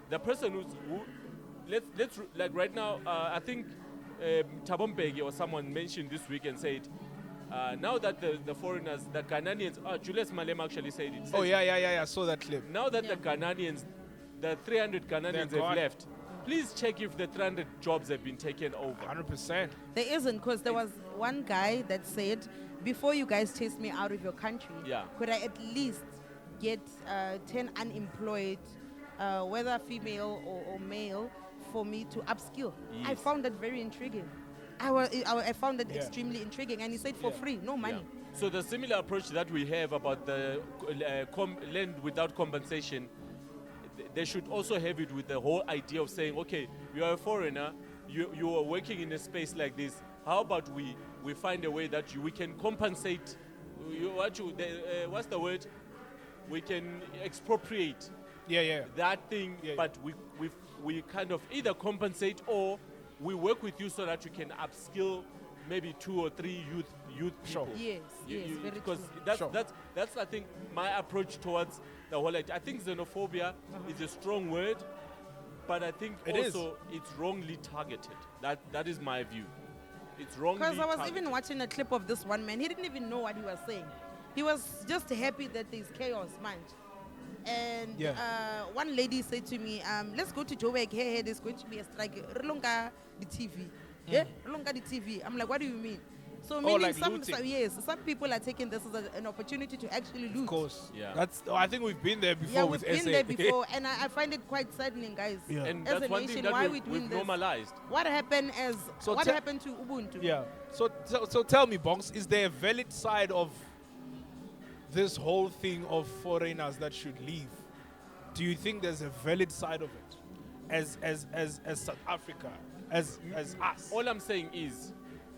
Speaker 3: The person let's like right now, I think Tabombegi or someone mentioned this week and said, now that the foreigners, the Ghanaians, Julius Malema actually said it.
Speaker 1: Oh, yeah. I saw that clip.
Speaker 3: Now that the Ghanaians, the 300 Ghanaians
Speaker 1: gone.
Speaker 3: have left, please check if the 300 jobs have been taken over.
Speaker 1: 100%.
Speaker 2: There isn't, because there was one guy that said, before you guys chase me out of your country,
Speaker 3: Yeah.
Speaker 2: could I at least get 10 unemployed, whether female or male, for me to upskill? I
Speaker 3: Yes.
Speaker 2: found that very intriguing. I found it
Speaker 1: Yeah.
Speaker 2: extremely intriguing, and he said for
Speaker 1: Yeah.
Speaker 2: free, no money.
Speaker 3: Yeah. So the similar approach that we have about the land without compensation, they should also have it with the whole idea of saying, okay, you are a foreigner, you are working in a space like this. How about we find a way that we can compensate? What's the word? We can expropriate
Speaker 1: Yeah.
Speaker 3: that thing,
Speaker 1: Yeah.
Speaker 3: but we kind of either compensate or we work with you so that you can upskill maybe 2 or 3 youth
Speaker 1: Sure.
Speaker 3: people.
Speaker 2: Yes, very
Speaker 3: Because
Speaker 2: true.
Speaker 1: Sure.
Speaker 3: that's I think my approach towards the whole idea. I think xenophobia is a strong word, but I think
Speaker 1: It is.
Speaker 3: also it's wrongly targeted. That is my view. It's wrongly
Speaker 2: Because I was
Speaker 3: targeted.
Speaker 2: even watching a clip of this one man. He didn't even know what he was saying. He was just happy that there's chaos, man. And
Speaker 1: Yeah.
Speaker 2: one lady said to me, let's go to Joburg. Hey, there's going to be a strike. Relonga the TV. Yeah, Relonga the TV. I'm like, what do you mean? So meaning
Speaker 1: like
Speaker 2: some
Speaker 1: looting.
Speaker 2: some people are taking this as an opportunity to actually loot.
Speaker 1: Of course.
Speaker 3: Yeah.
Speaker 1: I think we've been there before
Speaker 2: Yeah,
Speaker 1: with
Speaker 2: we've been
Speaker 1: SA.
Speaker 2: there before, and I find it quite saddening, guys.
Speaker 1: Yeah.
Speaker 3: And
Speaker 2: As
Speaker 3: that's
Speaker 2: a
Speaker 3: one thing
Speaker 2: nation,
Speaker 3: that
Speaker 2: why
Speaker 3: we've
Speaker 2: we doing this?
Speaker 3: normalized.
Speaker 2: What happened
Speaker 1: So
Speaker 2: what
Speaker 1: te-
Speaker 2: happened to Ubuntu?
Speaker 1: Yeah. So tell me, Bonks, is there a valid side of this whole thing of foreigners that should leave? Do you think there's a valid side of it, as South Africa, as us?
Speaker 3: All I'm saying is,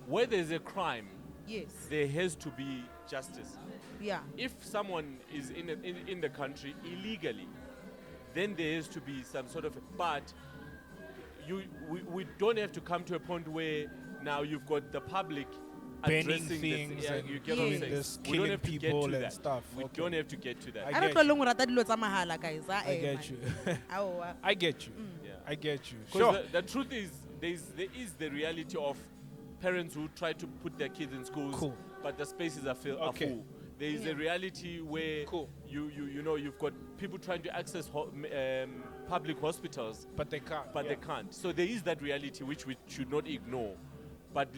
Speaker 3: where there's a crime,
Speaker 2: Yes.
Speaker 3: there has to be justice.
Speaker 2: Yeah.
Speaker 3: If someone is in the country illegally, then there has to be some sort of. But we don't have to come to a point where now you've got the public
Speaker 1: Banning
Speaker 3: addressing
Speaker 1: things
Speaker 3: this. Yeah,
Speaker 1: and
Speaker 3: you get what I'm
Speaker 2: doing
Speaker 3: saying.
Speaker 1: this,
Speaker 3: We don't
Speaker 1: killing
Speaker 3: have to get
Speaker 1: people
Speaker 3: to
Speaker 1: and
Speaker 3: that.
Speaker 1: stuff.
Speaker 3: We
Speaker 1: Okay.
Speaker 3: don't have to get to that.
Speaker 1: I
Speaker 2: I
Speaker 1: get
Speaker 2: don't know rata dilo tsa mahala, guys.
Speaker 1: I get you.
Speaker 2: Aowa.
Speaker 1: I get you.
Speaker 3: Yeah.
Speaker 1: I get you.
Speaker 3: Because
Speaker 1: Sure.
Speaker 3: the truth is, there is the reality of parents who try to put their kids in schools,
Speaker 1: Cool.
Speaker 3: but the spaces are
Speaker 1: Okay.
Speaker 3: full. There is
Speaker 2: Yeah.
Speaker 3: a reality where
Speaker 1: Cool.
Speaker 3: you know you've got people trying to access public hospitals,
Speaker 1: But they can't.
Speaker 3: but
Speaker 1: yeah.
Speaker 3: they can't. So there is that reality which we should not ignore. But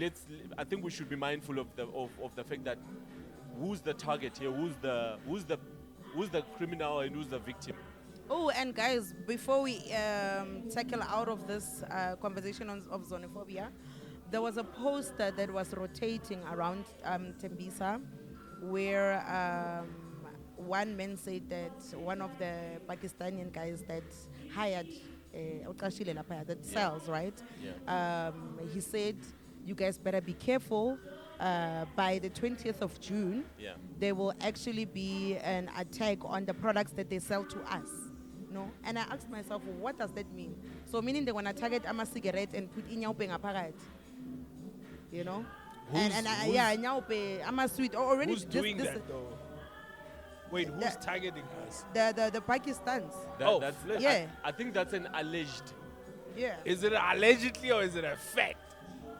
Speaker 3: I think we should be mindful of the fact that who's the target here, who's the criminal and who's the victim.
Speaker 2: Oh, and guys, before we tackle out of this conversation of xenophobia, there was a poster that was rotating around Tembisa, where one man said that one of the Pakistani guys that hired that sells, right?
Speaker 3: Yeah.
Speaker 2: He said, you guys better be careful. By the 20th of June,
Speaker 3: Yeah.
Speaker 2: there will actually be an attack on the products that they sell to us. No? And I asked myself, what does that mean? So meaning they want to target a cigarette and put in nyaupe ngaphakathi. You know? I'm sweet. Already
Speaker 1: Who's doing that though? Wait, who's
Speaker 2: That-
Speaker 1: targeting us?
Speaker 2: the Pakistans.
Speaker 1: Oh,
Speaker 3: I think that's an alleged.
Speaker 2: Yeah.
Speaker 1: Is it allegedly or is it a fact?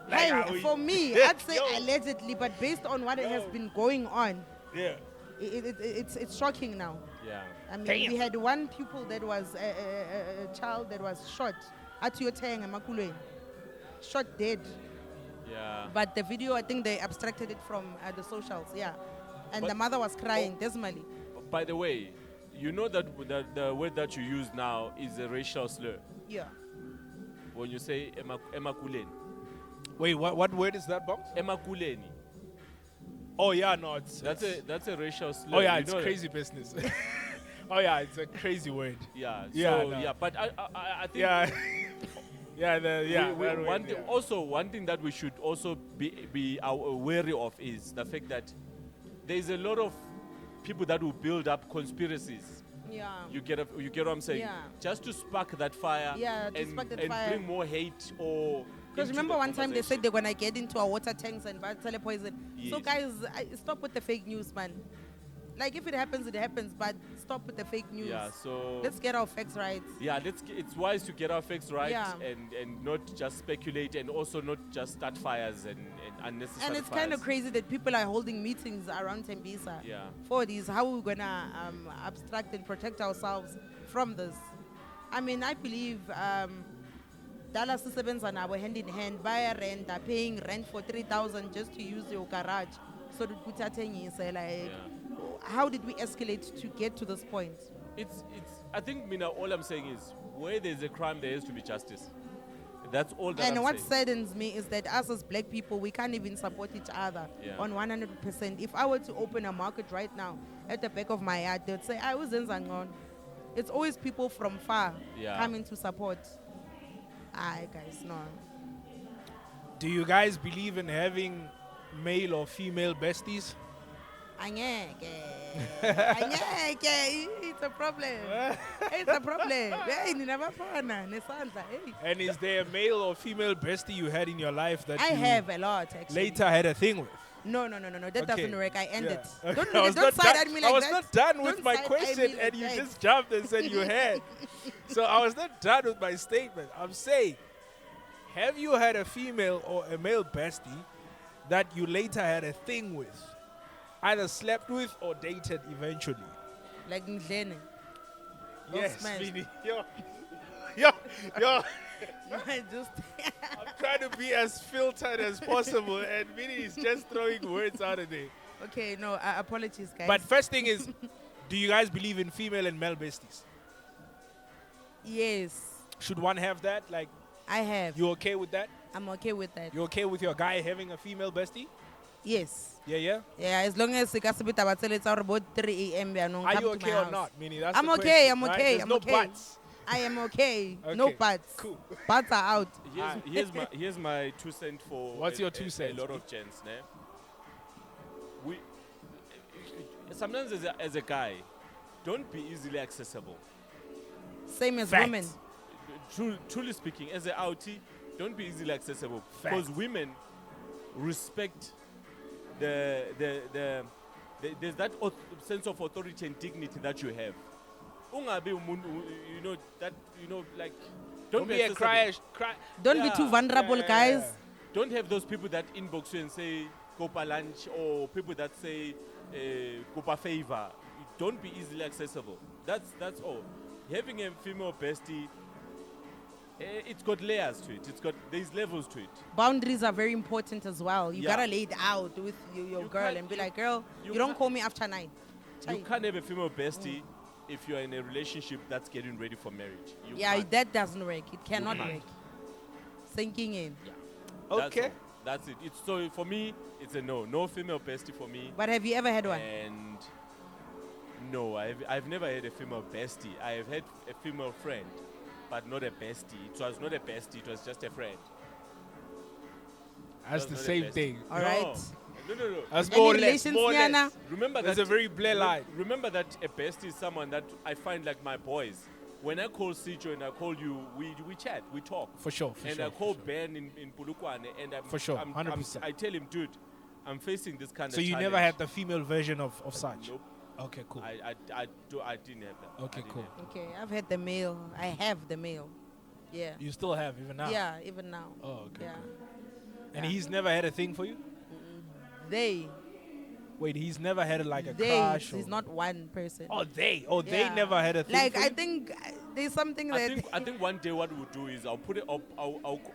Speaker 2: Hey,
Speaker 1: are we-
Speaker 2: for me, I'd say
Speaker 1: Yo.
Speaker 2: allegedly, but based on what has been going on,
Speaker 1: Yeah.
Speaker 2: it's shocking now.
Speaker 3: Yeah.
Speaker 2: I mean,
Speaker 1: Damn.
Speaker 2: we had one pupil that was a child that was shot at Yoteng Makulweni, shot dead.
Speaker 3: Yeah.
Speaker 2: But the video, I think they abstracted it from the socials, yeah. And
Speaker 3: But-
Speaker 2: the mother was crying dismally.
Speaker 3: By the way, you know that the word that you use now is a racial slur.
Speaker 2: Yeah.
Speaker 3: When you say emakuleni.
Speaker 1: Wait, what word is that, Box?
Speaker 3: Emakuleni.
Speaker 1: Oh yeah, no, it's
Speaker 3: That's a racial slur.
Speaker 1: Oh yeah,
Speaker 3: You
Speaker 1: it's
Speaker 3: know that?
Speaker 1: crazy business. Oh yeah, it's a crazy word.
Speaker 3: Yeah.
Speaker 1: Yeah,
Speaker 3: So
Speaker 1: no.
Speaker 3: yeah, but I think
Speaker 1: Yeah. Yeah, that word,
Speaker 3: one thing,
Speaker 1: yeah.
Speaker 3: also one thing that we should also be wary of is the fact that there is a lot of people that will build up conspiracies.
Speaker 2: Yeah.
Speaker 3: You get what I'm saying?
Speaker 2: Yeah.
Speaker 3: Just to spark that fire.
Speaker 2: Yeah, to spark that
Speaker 3: and
Speaker 2: fire.
Speaker 3: bring more hate or.
Speaker 2: Because
Speaker 3: into
Speaker 2: remember
Speaker 3: the
Speaker 2: one time they said
Speaker 3: conversation.
Speaker 2: they're going to get into our water tanks and tele poison. So
Speaker 3: Yes.
Speaker 2: guys, stop with the fake news, man. Like if it happens, it happens. But stop with the fake news.
Speaker 3: Yeah, so
Speaker 2: Let's get our facts right.
Speaker 3: yeah, it's wise to get our facts right
Speaker 2: Yeah.
Speaker 3: and not just speculate and also not just start fires and unnecessary
Speaker 2: And it's
Speaker 3: fires.
Speaker 2: kind of crazy that people are holding meetings around Tembisa
Speaker 3: Yeah.
Speaker 2: for these. How are we gonna abstract and protect ourselves from this? I mean, I believe Dallas Sebenza now hand in hand, buy rent, are paying rent for 3,000 just to use your garage. So like, how did we escalate to get to this point?
Speaker 3: It's I think Mina, all I'm saying is where there's a crime there has to be justice. That's all that
Speaker 2: And
Speaker 3: I'm
Speaker 2: what
Speaker 3: saying.
Speaker 2: saddens me is that us as black people, we can't even support each other
Speaker 3: Yeah.
Speaker 2: on 100%. If I were to open a market right now at the back of my yard, they'd say, I was in Zangon. It's always people from far
Speaker 3: Yeah.
Speaker 2: coming to support. Aye, guys, no.
Speaker 1: Do you guys believe in having male or female besties?
Speaker 2: Angeke. Angeke. It's a problem. It's a problem. Hey, ninabafana, nesandla, hey.
Speaker 1: And is there a male or female bestie you had in your life that
Speaker 2: I
Speaker 1: you
Speaker 2: have a lot, actually.
Speaker 1: later had a thing with?
Speaker 2: No. That
Speaker 1: Okay.
Speaker 2: doesn't work. I end
Speaker 1: Yeah.
Speaker 2: it.
Speaker 1: Okay.
Speaker 2: Don't,
Speaker 1: I was
Speaker 2: don't
Speaker 1: not
Speaker 2: side
Speaker 1: done-
Speaker 2: at me like
Speaker 1: I was
Speaker 2: that.
Speaker 1: not done with
Speaker 2: Don't
Speaker 1: my
Speaker 2: side eye
Speaker 1: question,
Speaker 2: me
Speaker 1: and
Speaker 2: like
Speaker 1: you
Speaker 2: that.
Speaker 1: just jumped and said you had. So I was not done with my statement. I'm saying, have you had a female or a male bestie that you later had a thing with, either slept with or dated eventually?
Speaker 2: Like Ndlene. Don't
Speaker 1: Yes,
Speaker 2: smash.
Speaker 1: Mini. Yo.
Speaker 2: I just
Speaker 1: I'm trying to be as filtered as possible, and Mini is just throwing words out of there.
Speaker 2: okay. No, apologies, guys.
Speaker 1: But first thing is, do you guys believe in female and male besties?
Speaker 2: yes,
Speaker 1: Should one have that? Like,
Speaker 2: I have.
Speaker 1: you okay with that?
Speaker 2: I'm okay with that.
Speaker 1: You okay with your guy having a female bestie?
Speaker 2: Yes.
Speaker 1: Yeah.
Speaker 2: Yeah, as long as it's about 3 a.m.
Speaker 1: Are you okay or not, Mini? That's
Speaker 2: I'm
Speaker 1: the
Speaker 2: okay,
Speaker 1: question,
Speaker 2: I'm
Speaker 1: right?
Speaker 2: okay,
Speaker 1: There's
Speaker 2: I'm
Speaker 1: no
Speaker 2: okay.
Speaker 1: buts.
Speaker 2: I am okay. No
Speaker 1: Okay,
Speaker 2: buts.
Speaker 1: cool.
Speaker 2: Buts are out.
Speaker 3: Here's my 2 cents for
Speaker 1: What's your 2 cents?
Speaker 3: A lot of gents, ne? We sometimes as a guy, don't be easily accessible.
Speaker 2: Same as
Speaker 1: Fact.
Speaker 2: women.
Speaker 3: Truly speaking, as an outie, don't be easily accessible
Speaker 1: Fact.
Speaker 3: because women respect there's that sense of authority and dignity that you have. Ungabi umuntu, like
Speaker 1: Don't be a
Speaker 3: accessible.
Speaker 1: cry.
Speaker 2: Don't be too vulnerable, guys.
Speaker 3: Don't have those people that inbox you and say Copa lunch or people that say Copa favor. Don't be easily accessible. That's all. Having a female bestie, it's got layers to it. There's levels to it.
Speaker 2: Boundaries are very important as well. You
Speaker 3: Yeah.
Speaker 2: gotta lay it out with your
Speaker 3: You
Speaker 2: girl
Speaker 3: can't-
Speaker 2: and be like, girl,
Speaker 3: you
Speaker 2: you don't
Speaker 3: can't-
Speaker 2: call me after 9.
Speaker 3: You can't have a female bestie if you're in a relationship that's getting ready for marriage. You
Speaker 2: Yeah,
Speaker 3: can't.
Speaker 2: that doesn't work. It cannot
Speaker 3: can't.
Speaker 2: work. Sinking in.
Speaker 3: That's
Speaker 1: Okay.
Speaker 3: all. That's it. So for me, it's a no. No female bestie for me.
Speaker 2: But have you ever had one?
Speaker 3: And no, I've never had a female bestie. I have had a female friend, but not a bestie. It was not a bestie. It was just a friend.
Speaker 1: That's
Speaker 3: It
Speaker 1: the
Speaker 3: was not a
Speaker 1: same
Speaker 3: bestie.
Speaker 1: thing.
Speaker 2: All
Speaker 3: No.
Speaker 2: right.
Speaker 3: No.
Speaker 1: That's
Speaker 2: Any
Speaker 1: more or less.
Speaker 2: relations,
Speaker 1: More or less.
Speaker 2: Nyana?
Speaker 3: Remember
Speaker 1: There's
Speaker 3: that
Speaker 1: a very blur line.
Speaker 3: Remember that a bestie is someone that I find like my boys. When I call Sijo and I call you, we chat, we talk.
Speaker 1: For sure.
Speaker 3: And I call Ben in Pulukwane and
Speaker 1: For sure, 100%.
Speaker 3: I tell him, dude, I'm facing this kind
Speaker 1: So
Speaker 3: of
Speaker 1: you
Speaker 3: challenge.
Speaker 1: never had the female version of such?
Speaker 3: Nope.
Speaker 1: Okay, cool.
Speaker 3: I didn't have that.
Speaker 1: Okay,
Speaker 3: I didn't
Speaker 1: cool.
Speaker 3: have that.
Speaker 2: Okay, I've had the male. I have the male. Yeah.
Speaker 1: You still have, even now?
Speaker 2: Yeah, even now.
Speaker 1: Oh, okay.
Speaker 2: Yeah.
Speaker 1: And
Speaker 2: Yeah.
Speaker 1: he's never had a thing for you?
Speaker 2: They.
Speaker 1: Wait, he's never had like a
Speaker 2: They.
Speaker 1: crush?
Speaker 2: He's
Speaker 1: or-
Speaker 2: not one person.
Speaker 1: Oh, they. Oh, they
Speaker 2: Yeah.
Speaker 1: never had a thing
Speaker 2: Like,
Speaker 1: for
Speaker 2: I
Speaker 1: you?
Speaker 2: think there's something that.
Speaker 3: I think one day what we'll do is I'll put it up.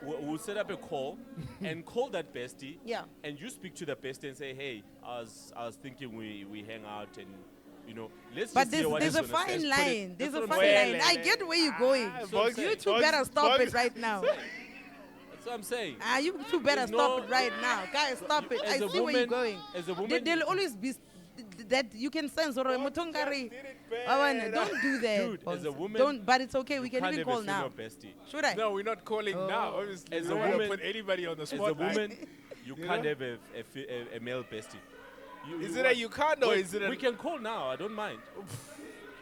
Speaker 3: We'll set up a call and call that bestie.
Speaker 2: Yeah.
Speaker 3: And you speak to the bestie and say, hey, I was thinking we hang out and let's
Speaker 2: But
Speaker 3: just hear what
Speaker 2: there's a
Speaker 3: he's gonna say.
Speaker 2: fine
Speaker 3: Let's put it-
Speaker 2: line. There's
Speaker 3: that's
Speaker 2: a
Speaker 3: what
Speaker 2: fine
Speaker 3: I'm saying.
Speaker 2: line. I get where you're going.
Speaker 1: Bugs-
Speaker 2: You two
Speaker 1: Bugs-
Speaker 2: better stop
Speaker 1: Bugs-
Speaker 2: it right now.
Speaker 3: That's what I'm saying.
Speaker 2: You two better
Speaker 3: There's
Speaker 2: stop
Speaker 3: no-
Speaker 2: it right now. Guys, stop it. I
Speaker 3: As a
Speaker 2: see where you're
Speaker 3: woman-
Speaker 2: going.
Speaker 3: as a woman-
Speaker 2: There'll always be that you can sense. Or Mutungari. Don't do that.
Speaker 3: Dude, as a woman,
Speaker 2: Don't. But it's okay. We can
Speaker 3: Can't
Speaker 2: even
Speaker 3: have
Speaker 2: call
Speaker 3: a
Speaker 2: now.
Speaker 3: female bestie.
Speaker 2: Should I?
Speaker 1: No, we're not calling now.
Speaker 2: Oh.
Speaker 1: Obviously,
Speaker 3: As
Speaker 1: we
Speaker 3: a
Speaker 1: don't want to
Speaker 3: woman-
Speaker 1: put anybody on the
Speaker 3: As a
Speaker 1: spot.
Speaker 3: woman, you
Speaker 2: You
Speaker 3: can't
Speaker 2: know?
Speaker 3: have a male bestie.
Speaker 1: Is it a you can't or
Speaker 3: Wait,
Speaker 1: is it a...
Speaker 3: we can call now. I don't mind. Do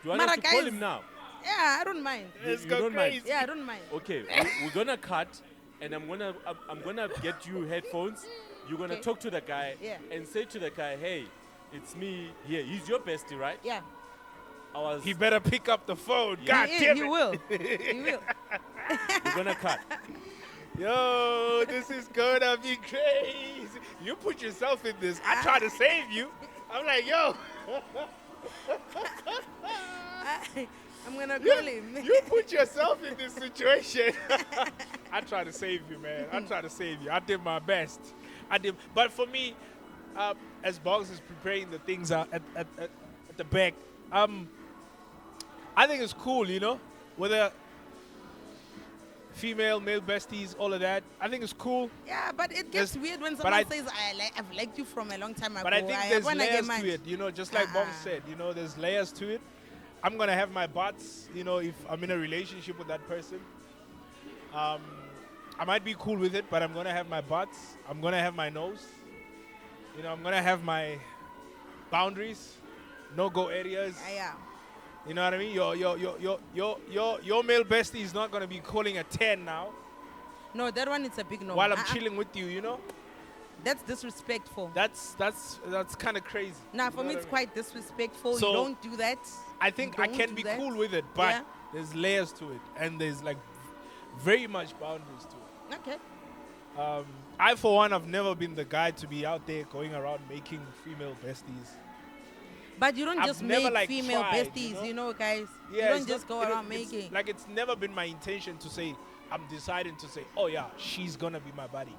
Speaker 3: you want
Speaker 2: Mara,
Speaker 3: us to call
Speaker 2: guys-
Speaker 3: him now?
Speaker 2: Yeah, I don't mind.
Speaker 1: Let's
Speaker 3: you
Speaker 1: go
Speaker 3: don't mind?
Speaker 1: crazy.
Speaker 2: Yeah, I don't mind.
Speaker 3: Okay, we're gonna cut, and I'm gonna get you headphones. You're gonna
Speaker 2: Okay.
Speaker 3: talk to the guy
Speaker 2: Yeah.
Speaker 3: and say to the guy, hey, It's me here. He's your bestie, right?
Speaker 2: Yeah.
Speaker 3: I was.
Speaker 1: He better pick up the phone.
Speaker 3: Yeah.
Speaker 1: God damn
Speaker 2: He
Speaker 1: it.
Speaker 2: will. He will.
Speaker 3: We're gonna cut.
Speaker 1: Yo, this is gonna be crazy. You put yourself in this. I try to save you. I'm like, yo.
Speaker 2: I'm gonna call him.
Speaker 1: You put yourself in this situation. I try to save you, man. I try to save you. I did my best. But for me, as Boggs is preparing the things out at the back, I think it's cool, you know, whether female, male besties, all of that. I think it's cool.
Speaker 2: Yeah, but it gets weird when someone says, I've liked you from a long time ago.
Speaker 1: But I think there's
Speaker 2: wanna get
Speaker 1: layers
Speaker 2: mad."
Speaker 1: to it, you know, just like Bong said, you know, there's layers to it. I'm going to have my butts, you know, if I'm in a relationship with that person. I might be cool with it, but I'm going to have my butts. I'm going to have my nose. You know, I'm going to have my boundaries, no-go areas.
Speaker 2: Yeah.
Speaker 1: You know what I mean? Your male bestie is not going to be calling a 10 now
Speaker 2: No, that one is a big no.
Speaker 1: while I'm chilling with you, you know?
Speaker 2: That's disrespectful.
Speaker 1: That's kind of crazy.
Speaker 2: Nah, for
Speaker 1: You know
Speaker 2: me
Speaker 1: what
Speaker 2: it's
Speaker 1: I mean?
Speaker 2: quite disrespectful.
Speaker 1: So,
Speaker 2: you don't do that.
Speaker 1: I think I
Speaker 2: Don't
Speaker 1: can
Speaker 2: do
Speaker 1: be
Speaker 2: that.
Speaker 1: cool with it, but
Speaker 2: Yeah.
Speaker 1: there's layers to it, and there's like very much boundaries to it.
Speaker 2: Okay.
Speaker 1: I, for one, have never been the guy to be out there going around making female besties.
Speaker 2: But you don't
Speaker 1: I've
Speaker 2: just
Speaker 1: never,
Speaker 2: make
Speaker 1: like,
Speaker 2: female
Speaker 1: tried,
Speaker 2: besties,
Speaker 1: you know?
Speaker 2: guys.
Speaker 1: Yeah,
Speaker 2: you don't
Speaker 1: it's
Speaker 2: just
Speaker 1: not-
Speaker 2: go around
Speaker 1: it's-
Speaker 2: making.
Speaker 1: Like, it's never been my intention to say, I'm deciding to say, oh yeah, she's gonna be my buddy.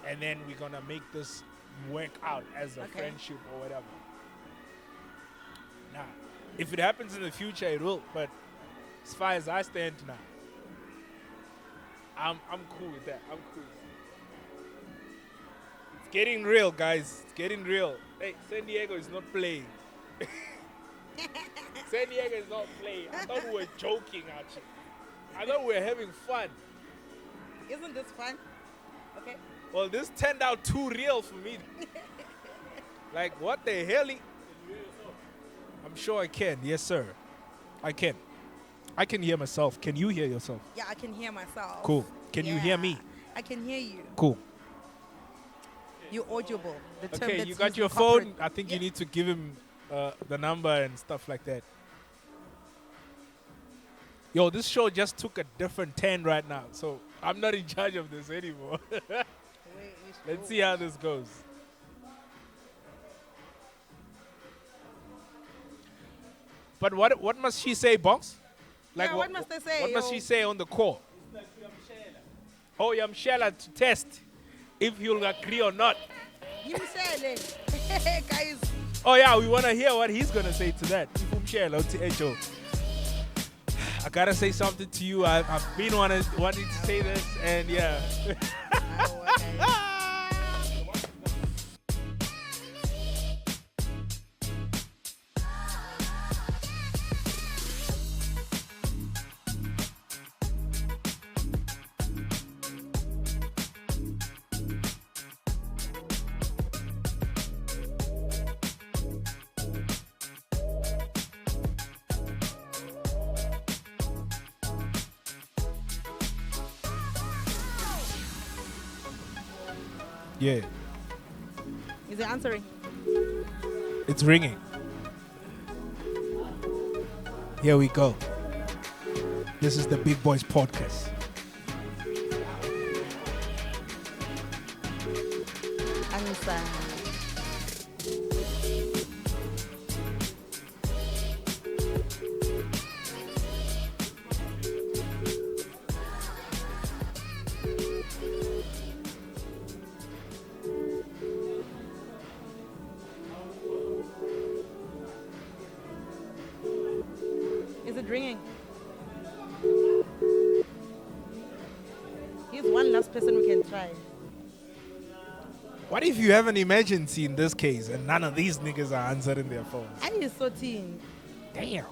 Speaker 1: And then we're gonna make this work out as a
Speaker 2: Okay.
Speaker 1: friendship or whatever. Nah. If it happens in the future, it will. But as far as I stand now, I'm cool with that. I'm cool. It's getting real, guys. It's getting real. Hey, San Diego is not playing. San Diego is not playing. I thought we were joking, actually. I thought we were having fun.
Speaker 2: Isn't this fun? Okay.
Speaker 1: Well, this turned out too real for me. Like, what the hell? I'm sure I can. Yes, sir. I can. I can hear myself. Can you hear yourself?
Speaker 2: Yeah, I can hear myself.
Speaker 1: Cool. Can you hear me?
Speaker 2: I can hear you.
Speaker 1: Cool.
Speaker 2: You're audible. The term
Speaker 1: Okay,
Speaker 2: that's
Speaker 1: you got
Speaker 2: used
Speaker 1: your
Speaker 2: in corporate.
Speaker 1: phone. I think you
Speaker 2: Yeah.
Speaker 1: need to give him the number and stuff like that. Yo, this show just took a different turn right now, so I'm not in charge of this anymore. Let's see how this goes. But what must she say, boss?
Speaker 2: Yeah, what must they say,
Speaker 1: What must
Speaker 2: yo?
Speaker 1: she say on the call? Oh, Yamshela to test if you'll agree or not.
Speaker 2: Yimshele. Guys,
Speaker 1: Oh yeah, we want to hear what he's gonna say to that. Yamshela, uthi, "Hey, Joe, I gotta say something to you. I've been wanting to say this, and yeah."
Speaker 2: oh, okay.
Speaker 1: Yeah,
Speaker 2: Is he answering?
Speaker 1: it's ringing. Here we go. This is the Big Boys Podcast.
Speaker 2: Answer. Is it ringing? Here's one last person we can try.
Speaker 1: What if you have an emergency in this case and none of these niggas are answering their phones?
Speaker 2: I is so teen.
Speaker 1: Damn.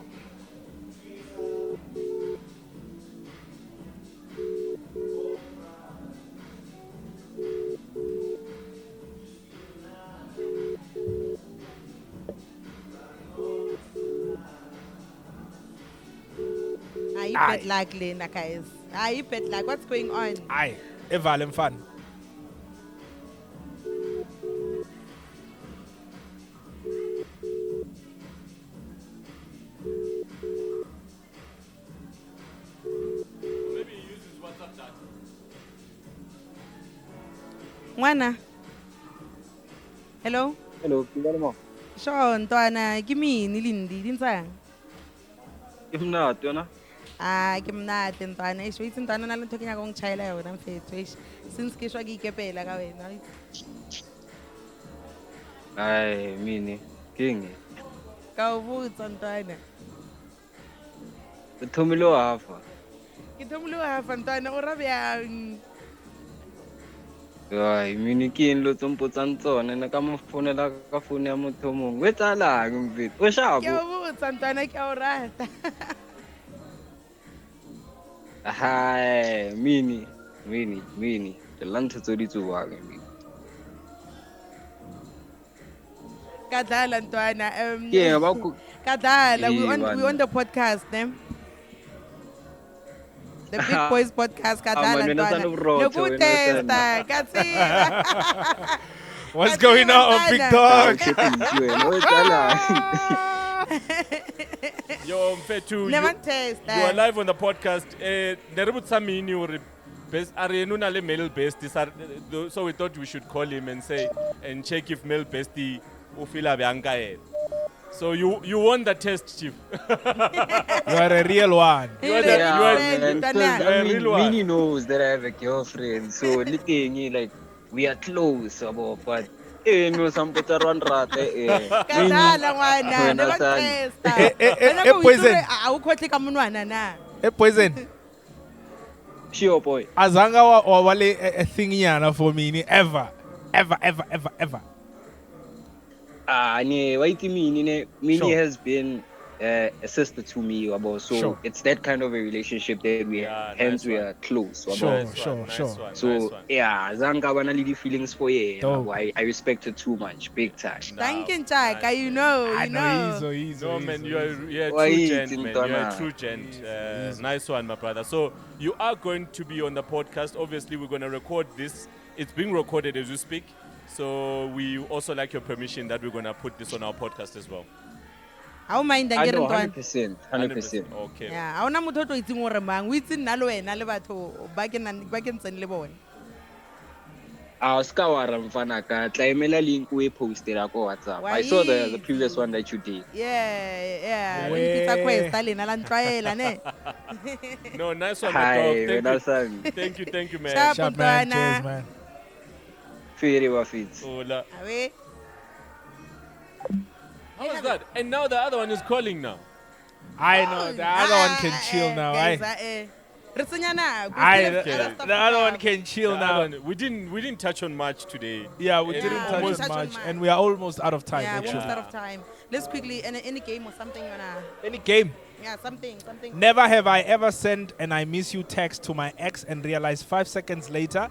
Speaker 2: You
Speaker 1: Aye.
Speaker 2: bet like Lena, guys. You bet like what's going on?
Speaker 1: Aye, evalem fun.
Speaker 2: Ngwana. Hello?
Speaker 4: Hello, Tribalism.
Speaker 2: Sure, ntwana, ke mini Lindy, dinsang?
Speaker 4: Ke mnate yona.
Speaker 2: Ah, ke mnate ntwana. Eish, wait ntwana na le ntho ke nyaka go nchaela yona mfetho. Eish, since ke shwa ke ikepela ka wena.
Speaker 4: Ai, mini. King.
Speaker 2: Ka o botsa ntwana.
Speaker 4: Ke thomile wa hafa.
Speaker 2: Ke thomile wa hafa ntwana o ra bjang?
Speaker 4: Ai, mini ke eng lo tsompotsa tsone na ka mo founela ka phone ya motho mongwe. O etsahalang mfetho? O
Speaker 2: Ke
Speaker 4: shabo.
Speaker 2: o botsa ntwana ke a o rata.
Speaker 4: Hai, mini. Ke lantho tso di tsuwang mini.
Speaker 2: Ka dlala ntwana.
Speaker 4: Ke eng ba ku
Speaker 2: Ka dlala, we
Speaker 4: Eh,
Speaker 2: on
Speaker 4: bana.
Speaker 2: the podcast, ne? The Big Boys podcast ka
Speaker 4: Ah,
Speaker 2: dlala
Speaker 4: man, wena
Speaker 2: ntwana.
Speaker 4: sana ubrotho,
Speaker 2: Loku
Speaker 4: wena
Speaker 2: testa,
Speaker 4: sana.
Speaker 2: ka tseba.
Speaker 1: What's
Speaker 2: Ka
Speaker 1: going
Speaker 2: tseba,
Speaker 1: on, big
Speaker 2: ntwana.
Speaker 1: dog?
Speaker 4: wena. O etsahalang?
Speaker 3: Yo, Mfetu,
Speaker 2: Never
Speaker 3: you
Speaker 2: testa.
Speaker 3: are live on the podcast. Nerubutsamini or Arienuna le male bestie. So we thought we should call him and say and check if male bestie ufila bianca. So you won the test, Chief.
Speaker 1: You are a real one.
Speaker 2: You
Speaker 3: are
Speaker 2: are
Speaker 3: the-
Speaker 2: the
Speaker 3: you are-
Speaker 2: friend,
Speaker 4: man,
Speaker 2: ntwana.
Speaker 4: 'cause, I mean,
Speaker 3: real one.
Speaker 4: Mini knows that I have a girlfriend, so looking like we are close, but no sampota ron rate.
Speaker 2: Ka dlala ngwana,
Speaker 4: Wena
Speaker 2: never
Speaker 4: sana.
Speaker 2: testa.
Speaker 1: eh,
Speaker 2: Wena ko
Speaker 1: poison.
Speaker 2: uitsure a o khotle ka monwana na.
Speaker 1: Hey, Poison.
Speaker 4: Sure boy.
Speaker 1: Azanga wa wale a thing yana for me ni ever.
Speaker 4: Ne, wait Mini
Speaker 1: Sure.
Speaker 4: has been a sister to me, about so
Speaker 1: Sure.
Speaker 4: it's that kind of a relationship that we
Speaker 3: Yeah,
Speaker 4: hence
Speaker 3: nice
Speaker 4: we
Speaker 3: one.
Speaker 4: are close.
Speaker 1: Sure.
Speaker 3: Nice one, nice one,
Speaker 4: So
Speaker 3: nice one.
Speaker 4: yeah, Zanga wana lady feelings for ye.
Speaker 1: Dope.
Speaker 4: I respect her too much, big time.
Speaker 2: Thank you,
Speaker 3: Nice,
Speaker 2: Chaka,
Speaker 3: nice.
Speaker 2: you know,
Speaker 1: I
Speaker 2: you
Speaker 1: know
Speaker 2: know.
Speaker 1: easy.
Speaker 3: No man, you're a
Speaker 4: Why
Speaker 3: true
Speaker 4: eat
Speaker 3: gent,
Speaker 4: in
Speaker 3: man. You're a
Speaker 4: Ghana?
Speaker 3: true gent.
Speaker 1: Easy.
Speaker 3: Nice one, my brother. So you are going to be on the podcast. Obviously, we're going to record this. It's being recorded as we speak. So we also like your permission that we're going to put this on our podcast as well.
Speaker 2: How mind
Speaker 4: I
Speaker 2: ngere
Speaker 4: know
Speaker 2: ntwana.
Speaker 4: 100%.
Speaker 3: Okay.
Speaker 2: Yeah, ha ona motho o tlo itseng hore mang o itse nna le wena le batho ba ke ntseng le bone.
Speaker 4: Ska wara mfana ka tlaimela link we posted ko WhatsApp. I saw the previous one that you did.
Speaker 2: Yeah.
Speaker 1: Weh.
Speaker 2: Ke tsa questa lena la ntwaela ne.
Speaker 3: No, nice one, my
Speaker 4: Hi,
Speaker 3: dog.
Speaker 4: wena sami.
Speaker 3: Thank you, man.
Speaker 2: Sharp.
Speaker 1: Sharp man,
Speaker 2: Ntwana.
Speaker 1: cheers man.
Speaker 4: Fere wa fit.
Speaker 3: Hola.
Speaker 2: Awe.
Speaker 3: How was that? And now the other one is calling now.
Speaker 1: I know the other one can chill now.
Speaker 2: Guys,
Speaker 1: Aye.
Speaker 2: re tsenya nako.
Speaker 1: Aye,
Speaker 2: We still have
Speaker 3: okay.
Speaker 2: other stuff
Speaker 1: the
Speaker 2: to
Speaker 1: other
Speaker 2: cover.
Speaker 1: one can chill
Speaker 3: The other
Speaker 1: now.
Speaker 3: one- we didn't touch on much today.
Speaker 1: Yeah, we
Speaker 3: Yeah,
Speaker 1: didn't touch
Speaker 3: almost
Speaker 1: on
Speaker 2: touch on
Speaker 1: much,
Speaker 2: much.
Speaker 1: and we are almost out of time.
Speaker 2: Yeah,
Speaker 1: actually.
Speaker 2: almost out of time. Let's quickly any game or something you wanna.
Speaker 1: Any game.
Speaker 2: Yeah, something.
Speaker 1: Never have I ever sent an I miss you text to my ex and realized 5 seconds later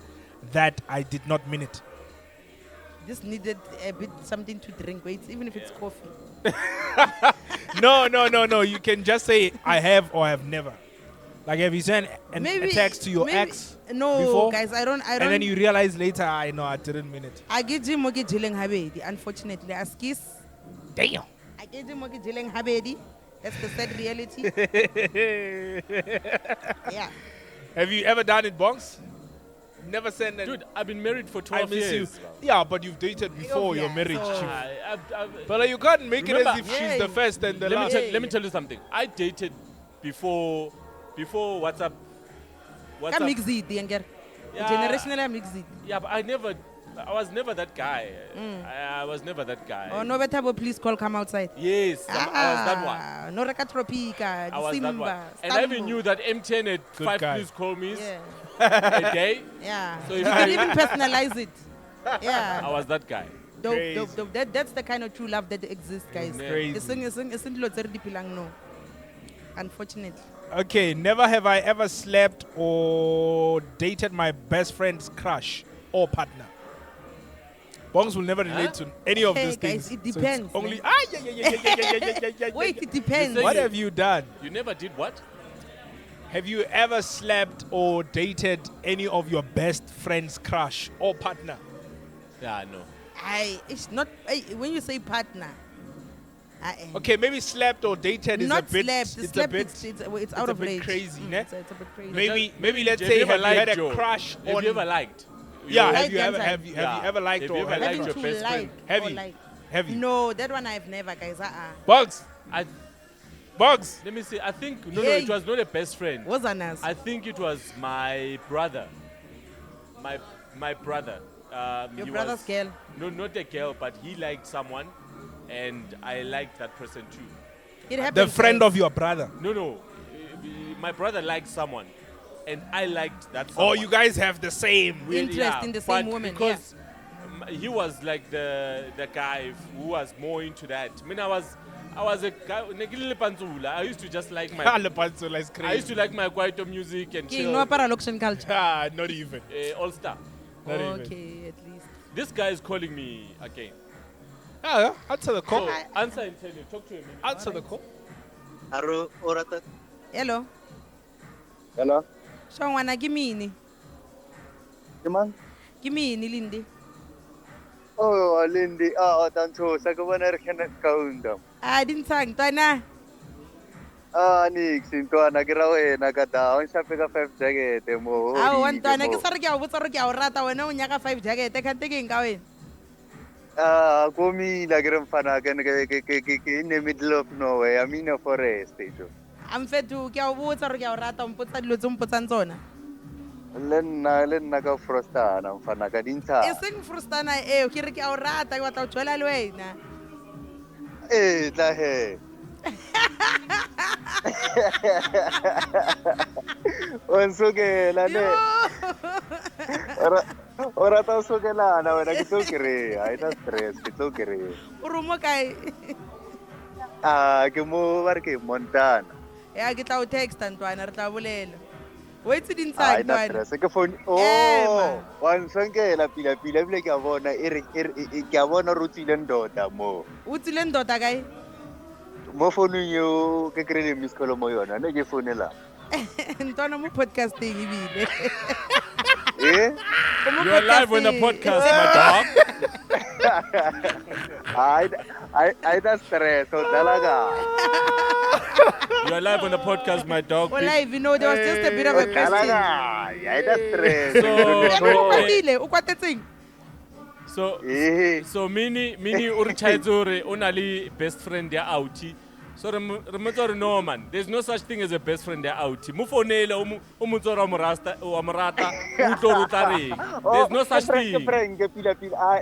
Speaker 1: that I did not mean it.
Speaker 2: This needed a bit something to drink. Wait, even if it's coffee.
Speaker 1: No. You can just say I have or I have never. Like have you sent a text to your
Speaker 2: maybe-
Speaker 1: ex
Speaker 2: No,
Speaker 1: before?
Speaker 2: guys, I don't.
Speaker 1: and then you realize later, I know I didn't mean it.
Speaker 2: I get him mogi jileng habedi. Unfortunately, as kiss.
Speaker 1: Damn.
Speaker 2: I get him mogi jileng habedi. That's the sad reality. Yeah.
Speaker 1: Have you ever done it, Bonks? Never sent an
Speaker 3: Dude, I've been married for
Speaker 1: I
Speaker 3: 12
Speaker 1: miss
Speaker 3: years.
Speaker 1: you. Yeah, but you've dated before your
Speaker 2: Yeah,
Speaker 1: marriage,
Speaker 2: so-
Speaker 1: chief.
Speaker 3: I've-
Speaker 1: But you can't make it as
Speaker 3: Remember-
Speaker 1: if she's the
Speaker 2: Hey.
Speaker 1: first and the
Speaker 3: let, me
Speaker 1: last.
Speaker 3: tell, let me tell you something. I dated before WhatsApp.
Speaker 2: Ka mix it, younger.
Speaker 3: Yeah.
Speaker 2: Generational mix it.
Speaker 3: Yeah, but I was never that guy. I was never that guy.
Speaker 2: Oh, no better, please call, come outside.
Speaker 3: Yes, I was that one.
Speaker 2: No Reka Tropica,
Speaker 3: I was
Speaker 2: Simba,
Speaker 3: that one. And I even knew that MTN had
Speaker 1: Good
Speaker 3: 5
Speaker 1: guy.
Speaker 3: please call me
Speaker 2: Yeah,
Speaker 3: a day.
Speaker 2: yeah.
Speaker 3: So
Speaker 2: You
Speaker 3: if
Speaker 2: can
Speaker 3: I-
Speaker 2: even personalize it.
Speaker 3: I
Speaker 2: Yeah.
Speaker 3: was that guy.
Speaker 1: Crazy.
Speaker 2: Dope. That's the kind of true love that exists, guys.
Speaker 1: Crazy.
Speaker 2: Isn't dilo tse re di phelang no. Unfortunately.
Speaker 1: Okay, never have I ever slept or dated my best friend's crush or partner. Bongs will never relate to any of
Speaker 2: Hey,
Speaker 1: these
Speaker 2: guys,
Speaker 1: things.
Speaker 2: it
Speaker 1: So it's
Speaker 2: depends,
Speaker 1: only
Speaker 2: man.
Speaker 1: yeah.
Speaker 2: Wait, it depends.
Speaker 3: say
Speaker 1: What
Speaker 3: you-
Speaker 1: have you done?
Speaker 3: You never did what?
Speaker 1: Have you ever slept or dated any of your best friend's crush or partner?
Speaker 3: Yeah, no.
Speaker 2: It's not when you say partner.
Speaker 1: Okay, maybe slept or dated is
Speaker 2: Not
Speaker 1: a bit.
Speaker 2: slept.
Speaker 1: It's
Speaker 2: Slept,
Speaker 1: a bit.
Speaker 2: it's out
Speaker 1: a
Speaker 2: of
Speaker 1: bit
Speaker 2: range.
Speaker 1: crazy, ne?
Speaker 2: It's a bit crazy.
Speaker 1: Maybe let's
Speaker 3: Have you
Speaker 1: say
Speaker 3: ever
Speaker 1: have you had
Speaker 3: liked
Speaker 1: a
Speaker 3: your-
Speaker 1: crush
Speaker 3: Have
Speaker 1: on?
Speaker 3: you ever liked?
Speaker 1: Yeah,
Speaker 3: your-
Speaker 1: have you
Speaker 2: Like
Speaker 1: ever
Speaker 2: that
Speaker 1: have you
Speaker 3: time.
Speaker 1: ever liked
Speaker 3: Have
Speaker 1: or
Speaker 3: you ever
Speaker 1: had a
Speaker 3: liked
Speaker 2: Having
Speaker 3: your
Speaker 1: crush?
Speaker 2: to
Speaker 3: best
Speaker 2: like
Speaker 3: friend?
Speaker 1: Have
Speaker 2: or
Speaker 1: you?
Speaker 2: like.
Speaker 1: Have you?
Speaker 2: No, that one I've never, guys.
Speaker 1: Bugs,
Speaker 3: I,
Speaker 1: Bugs.
Speaker 3: let me see. I think no,
Speaker 2: Hey.
Speaker 3: it was not a best friend.
Speaker 2: Was an ass.
Speaker 3: I think it was my brother. My brother.
Speaker 2: Your
Speaker 3: he
Speaker 2: brother's
Speaker 3: was,
Speaker 2: girl.
Speaker 3: No, not a girl, but he liked someone, and I liked that person too.
Speaker 2: It happened.
Speaker 1: The friend of your brother.
Speaker 3: No. My brother liked someone, and I liked that.
Speaker 1: Oh,
Speaker 3: Someone.
Speaker 1: you guys have the same.
Speaker 2: Interest in the same
Speaker 3: but
Speaker 2: woman,
Speaker 3: because he was like the guy who was more into that. I mean, I was a guy. I used to just like my.
Speaker 1: Lepanzola is
Speaker 3: I used
Speaker 1: crazy.
Speaker 3: to like my kwaito music and
Speaker 2: King,
Speaker 3: chill.
Speaker 2: no paralocution culture.
Speaker 1: Ah, not even.
Speaker 3: All Star.
Speaker 1: Not even.
Speaker 2: Okay, at least.
Speaker 3: This guy is calling me again.
Speaker 1: Yeah, answer the call.
Speaker 3: So answer and tell you. Talk to him.
Speaker 1: Answer the call.
Speaker 4: Aro orata.
Speaker 2: Hello.
Speaker 5: Hello,
Speaker 2: Shongwana, give me ini.
Speaker 5: Imang?
Speaker 2: Give me ini, Lindy.
Speaker 5: Oh, Lindy. Tanto sa governor kena kaundam.
Speaker 2: Didn't sang, Tana.
Speaker 5: Ni sinto nagirawe nagadaon siya pika 5 jacket mo.
Speaker 2: One Tana, kisar kya, what's our kya, rata, when no nyaka 5 jacket, I can't take in going.
Speaker 5: Komi nagiram fanagan in the middle of nowhere. I'm in a forest.
Speaker 2: I'm fed to kya, what's our kya, rata, put that luzum put zona.
Speaker 5: Len naga frosta ng fanagadinta.
Speaker 2: Ising frustana, kiri kya, rata, what out chola way na.
Speaker 5: Lahe. Onsuge lane. Ora tao suge la na wala kitukiri. Ay na stress kitukiri.
Speaker 2: Urumo kay.
Speaker 5: Kimo warke Montana.
Speaker 2: Kita text Antoine, rata bulelo. Wait to din
Speaker 5: Ay
Speaker 2: sang,
Speaker 5: na
Speaker 2: Antoine.
Speaker 5: stress ke phone.
Speaker 2: man.
Speaker 5: Wansange la pila bile ke bona ke bona rutile ndoda mo.
Speaker 2: Utsile ndota kay.
Speaker 5: Mo phone yo ke krele miss call mo yona ne ke phone la.
Speaker 2: Ntwana mo podcasting ibile.
Speaker 5: Eh?
Speaker 3: You're live on the podcast, my dog.
Speaker 5: Ay na stress so talaga.
Speaker 3: You're live on the podcast, my dog.
Speaker 2: Well, live, you know, there was just a bit of a question.
Speaker 5: Talaga. Ay na stress.
Speaker 2: Ukwatetseng.
Speaker 3: So mini uri chaizore onali best friend ya outi. So remember no man. There's no such thing as a best friend ya outi. Mufonele umutsora amurata utorutare. There's no such thing.
Speaker 5: Friend ke pila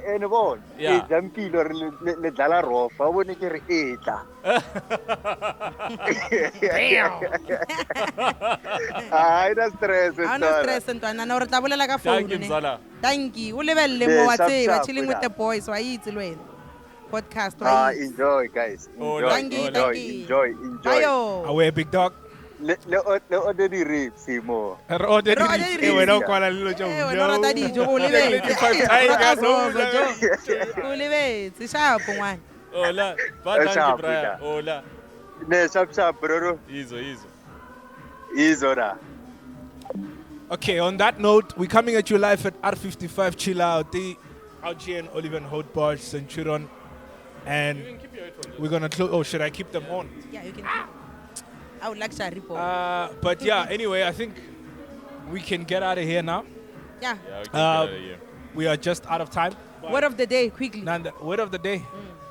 Speaker 5: ene bon.
Speaker 3: Yeah.
Speaker 5: Jampilo le dala rofa bone ke re etla. Ay na stress.
Speaker 2: Ano stress Ntwana, na urata bolela ka phone
Speaker 3: Thank you,
Speaker 2: ne.
Speaker 3: Mzala.
Speaker 2: Thank you. Ulebelle mo wa tseba chilling with the boys wa itse lwena. Podcast wa itse.
Speaker 5: Enjoy guys.
Speaker 3: Oh,
Speaker 5: Enjoy.
Speaker 2: thank you, thank you.
Speaker 5: Enjoy.
Speaker 2: Ayo.
Speaker 1: Away, big dog.
Speaker 5: Le order di ribs mo.
Speaker 1: Order
Speaker 2: Ro order
Speaker 1: the
Speaker 2: the
Speaker 1: we don't
Speaker 2: ribs.
Speaker 1: call a little joke.
Speaker 2: No rata dijo o lebetse. O lebetse sharp one.
Speaker 3: Hola.
Speaker 5: Sharp,
Speaker 3: Bra.
Speaker 5: yeah.
Speaker 3: Hola.
Speaker 5: Ne sharp bro.
Speaker 3: Easy.
Speaker 5: Izora.
Speaker 1: Okay, on that note, we're coming at you live at R55 Chill Out, the Algian, Oliver Holt Bar, Centurion, and we're gonna close. Oh, should I keep them on?
Speaker 2: Yeah, you can. I would like to report.
Speaker 1: But yeah, anyway, I think we can get out of here now.
Speaker 2: Yeah.
Speaker 3: Yeah, we can get out of here.
Speaker 1: We are just out of time.
Speaker 2: Word of the day, quickly.
Speaker 1: Nanda, word of the day.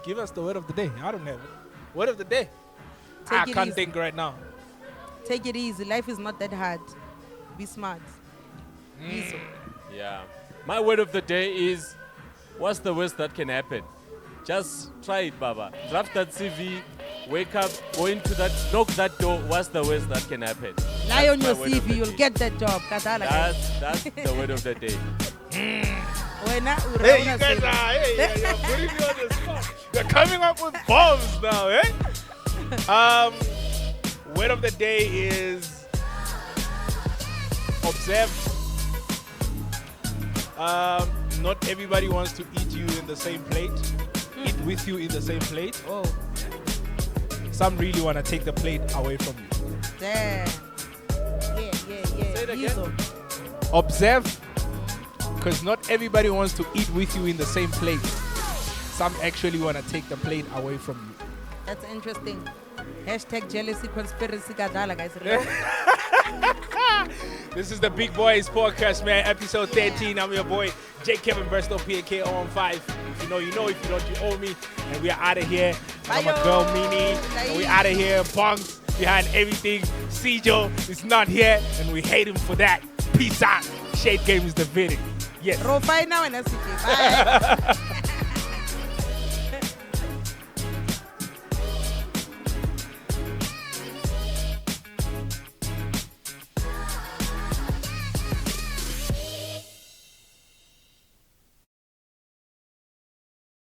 Speaker 1: Give us the word of the day. I don't have it. Word of the day.
Speaker 2: Take
Speaker 1: I
Speaker 2: it
Speaker 1: can't
Speaker 2: easy.
Speaker 1: think right now.
Speaker 2: Take it easy. Life is not that hard. Be smart. Easy.
Speaker 3: Yeah. My word of the day is, what's the worst that can happen? Just try it, Baba. Draft that CV, wake up, go into that, knock that door. What's the worst that can happen?
Speaker 2: Lie on
Speaker 3: That's
Speaker 2: your
Speaker 3: my word of the
Speaker 2: CV, you'll
Speaker 3: day.
Speaker 2: get that job. Kadala.
Speaker 3: That's the word of the day.
Speaker 2: Wena,
Speaker 1: Hey, you guys are, you're putting me on the spot. You're coming up with bombs now, eh? Word of the day is observe. Not everybody wants to eat you in the same plate. Eat with you in the same plate.
Speaker 2: Oh,
Speaker 1: Some really want to take the plate away from you.
Speaker 2: damn. Yeah.
Speaker 3: Say it again.
Speaker 2: Easy.
Speaker 1: Observe, because not everybody wants to eat with you in the same plate. Some actually want to take the plate away from you.
Speaker 2: That's interesting. Hashtag jealousy conspiracy kadala, guys. Relax.
Speaker 1: This is the Big Boys Podcast, man. Episode 13. I'm your boy, J. Kevin Burstow, PK 015. If you know, you know. If you don't, you owe me. And we are out of here. I'm a girl, Mini. And we out of here. Bongs behind everything. Sijo is not here. And we hate him for that. Peace out. Shade Game is the video. Yes.
Speaker 2: Bye.